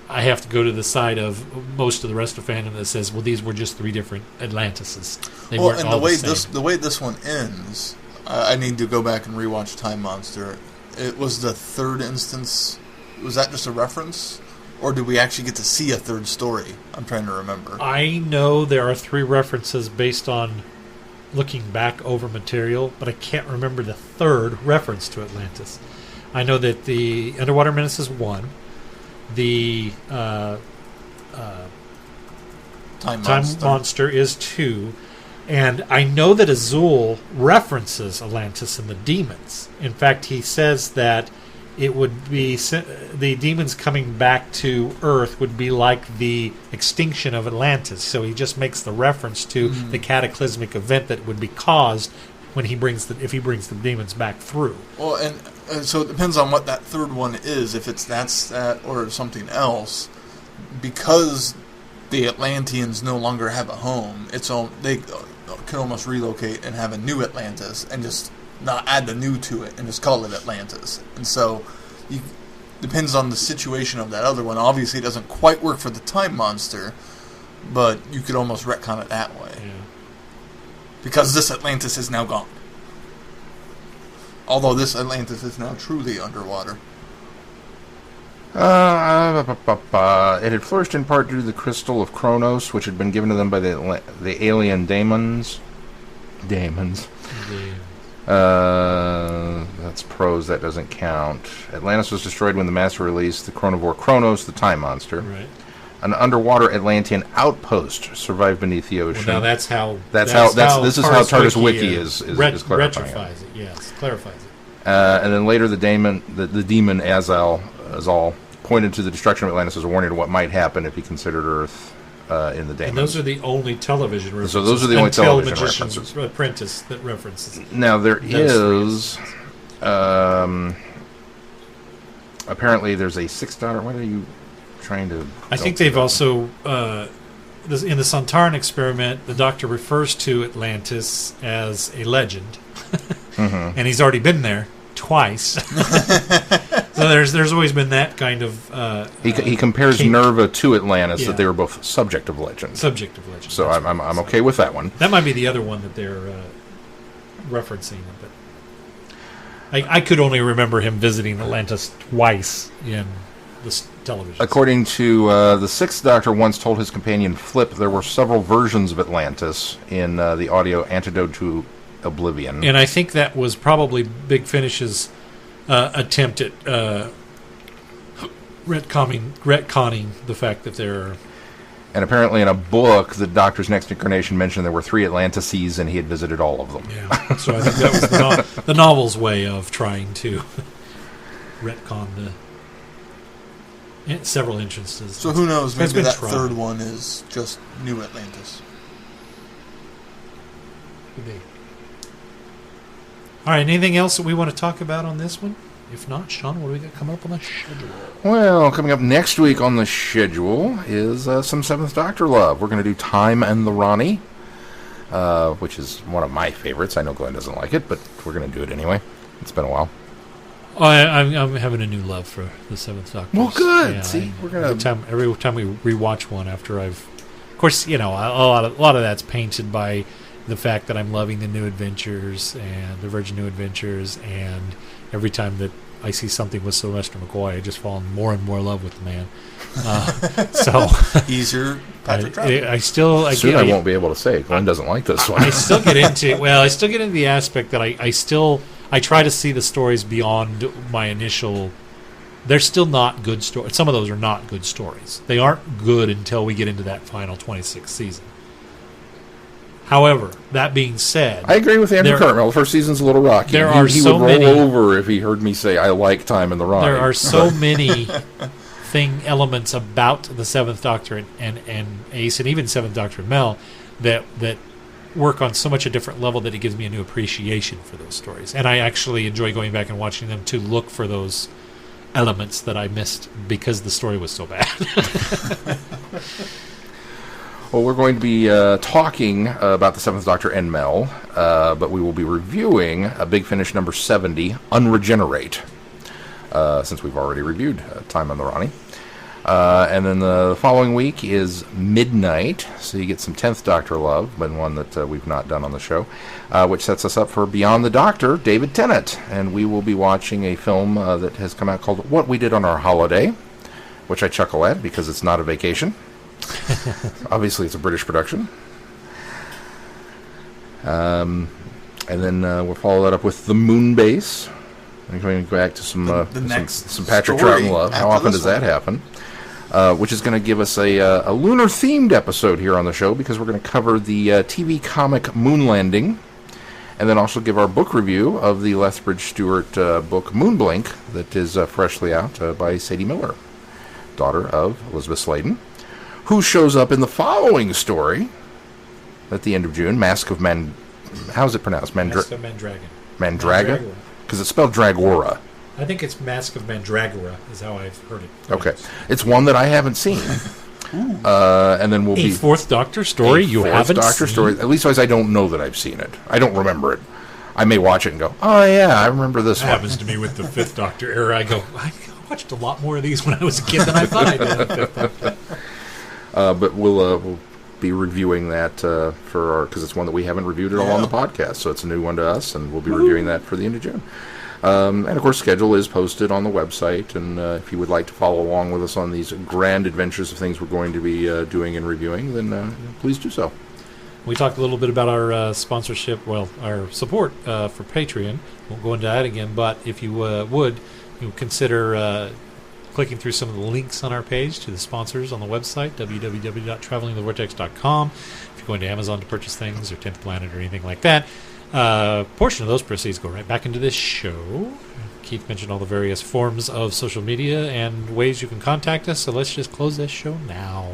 I have to go to the side of most of the rest of fandom that says, well, these were just 3 different Atlantises. They weren't all the same. The way this one ends, I need to go back and rewatch Time Monster. It was the 3rd instance. Was that just a reference? Or did we actually get to see a 3rd story? I'm trying to remember. I know there are 3 references based on looking back over material, but I can't remember the 3rd reference to Atlantis. I know that the Underwater Menace is 1. The Time Monster is 2. And I know that Azul references Atlantis and the demons. In fact, he says that it would be the demons coming back to Earth would be like the extinction of Atlantis. So he just makes the reference to the cataclysmic event that would be caused when if he brings the demons back through. Well, and so it depends on what that 3rd one is. If that's that or something else, because the Atlanteans no longer have a home. They can almost relocate and have a new Atlantis and just not add the new to it and just call it Atlantis. And so depends on the situation of that other one. Obviously, it doesn't quite work for the Time Monster, but you could almost retcon it that way. Yeah. Because this Atlantis is now gone. Although this Atlantis is now truly underwater. It had flourished in part due to the crystal of Kronos, which had been given to them by the alien daemons. That's prose, that doesn't count. Atlantis was destroyed when the Master released the chronovore Kronos, the Time Monster. Right. An underwater Atlantean outpost survived beneath the ocean. Well, now this is how TARDIS Wiki is clarifying retrifies it. Yes, clarifies it. And then later, the demon Azal pointed to the destruction of Atlantis as a warning to what might happen if he considered Earth in the daemons. And those are the only television references. So those are the only television Magician's references. Apprentice that references. Now there is apparently there's a 6th daughter. What are you trying to? I think they've also in the Sontaran experiment, the Doctor refers to Atlantis as a legend, and he's already been there twice. So there's always been that kind of. He compares Nerva to Atlantis, that they were both subject of legend. Subject of legend. So I'm okay with that one. That might be the other one that they're referencing, but I could only remember him visiting Atlantis twice in the television. According to the 6th Doctor, once told his companion Flip there were several versions of Atlantis in the audio Antidote to Oblivion. And I think that was probably Big Finish's attempt at retconning the fact that there are... And apparently in a book, the Doctor's next incarnation mentioned there were 3 Atlantises and he had visited all of them. Yeah, so I think that was the novel's way of trying to retcon several instances. So who knows, maybe that 3rd one is just New Atlantis. Could be. All right, anything else that we want to talk about on this one? If not, Sean, what do we got coming up on the schedule? Well, coming up next week on the schedule is some 7th Doctor love. We're going to do Time and the Ronnie. which is one of my favorites. I know Glenn doesn't like it, but we're going to do it anyway. It's been a while. Oh, I'm having a new love for the Seventh Doctor. Well, good. Yeah, See, we're gonna every time we rewatch one after of course, a lot of that's painted by the fact that I'm loving the New Adventures and the Virgin New Adventures, and every time that I see something with Sylvester McCoy, I just fall in more and more love with the man. So easier Patrick Troughton. I won't be able to say Glenn doesn't like this one. I still get into the aspect that I try to see the stories beyond my initial. They're still not good stories. Some of those are not good stories. They aren't good until we get into that final 26th season. However, that being said, I agree with Andrew Cartmel. The first season's a little rocky. He would roll over if he heard me say I like Time in the Ride. There are so many elements about the Seventh Doctor and Ace, and even Seventh Doctor and Mel, that work on so much a different level that it gives me a new appreciation for those stories. And I actually enjoy going back and watching them to look for those elements that I missed because the story was so bad. Well, we're going to be talking about the Seventh Doctor and Mel, but we will be reviewing a Big Finish number 70, Unregenerate, since we've already reviewed Time on the Ronnie. And then the following week is Midnight, so you get some 10th Doctor love, but one that we've not done on the show, which sets us up for Beyond the Doctor, David Tennant. And we will be watching a film that has come out called What We Did on Our Holiday, which I chuckle at because it's not a vacation. Obviously, it's a British production. And then we'll follow that up with The Moon Base. I'm going to go back to some Patrick Troughton love. How often does that happen? Which is going to give us a lunar-themed episode here on the show, because we're going to cover the TV comic Moon Landing, and then also give our book review of the Lethbridge Stewart book Moonblink that is freshly out by Sadie Miller, daughter of Elizabeth Sladen, who shows up in the following story at the end of June, Mask of Man... How's it pronounced? Mask of Mandragon. Mandraga? Because it's spelled Dragora. I think it's Mask of Mandragora is how I've heard it. Okay. It's one that I haven't seen. And then we'll be... Fourth Doctor story you haven't seen? Fourth Doctor story. At least I don't know that I've seen it. I don't remember it. I may watch it and go, oh yeah, I remember this one. Happens to me with the Fifth Doctor era. I go, I watched a lot more of these when I was a kid than I thought I did. But we'll be reviewing that because it's one that we haven't reviewed at all on the podcast, so it's a new one to us, and we'll be reviewing that for the end of June. And of course, schedule is posted on the website, and if you would like to follow along with us on these grand adventures of things we're going to be doing and reviewing, then please do so. We talked a little bit about our sponsorship, our support for Patreon. Won't go into that again, but if you would consider clicking through some of the links on our page to the sponsors on the website, www.travelingthevortex.com. If you're going to Amazon to purchase things, or 10th Planet, or anything like that, portion of those proceeds go right back into this show. Keith mentioned all the various forms of social media and ways you can contact us, so let's just close this show now.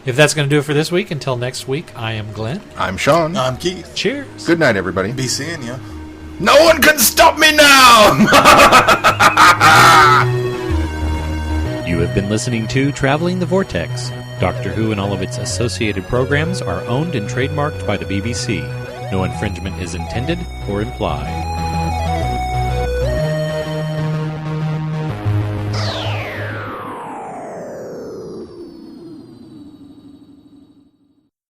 If that's going to do it for this week, until next week, I am Glenn. I'm Sean. I'm Keith. Cheers. Good night, everybody. Be seeing you. No one can stop me now! You have been listening to Traveling the Vortex. Doctor Who and all of its associated programs are owned and trademarked by the BBC. No infringement is intended or implied.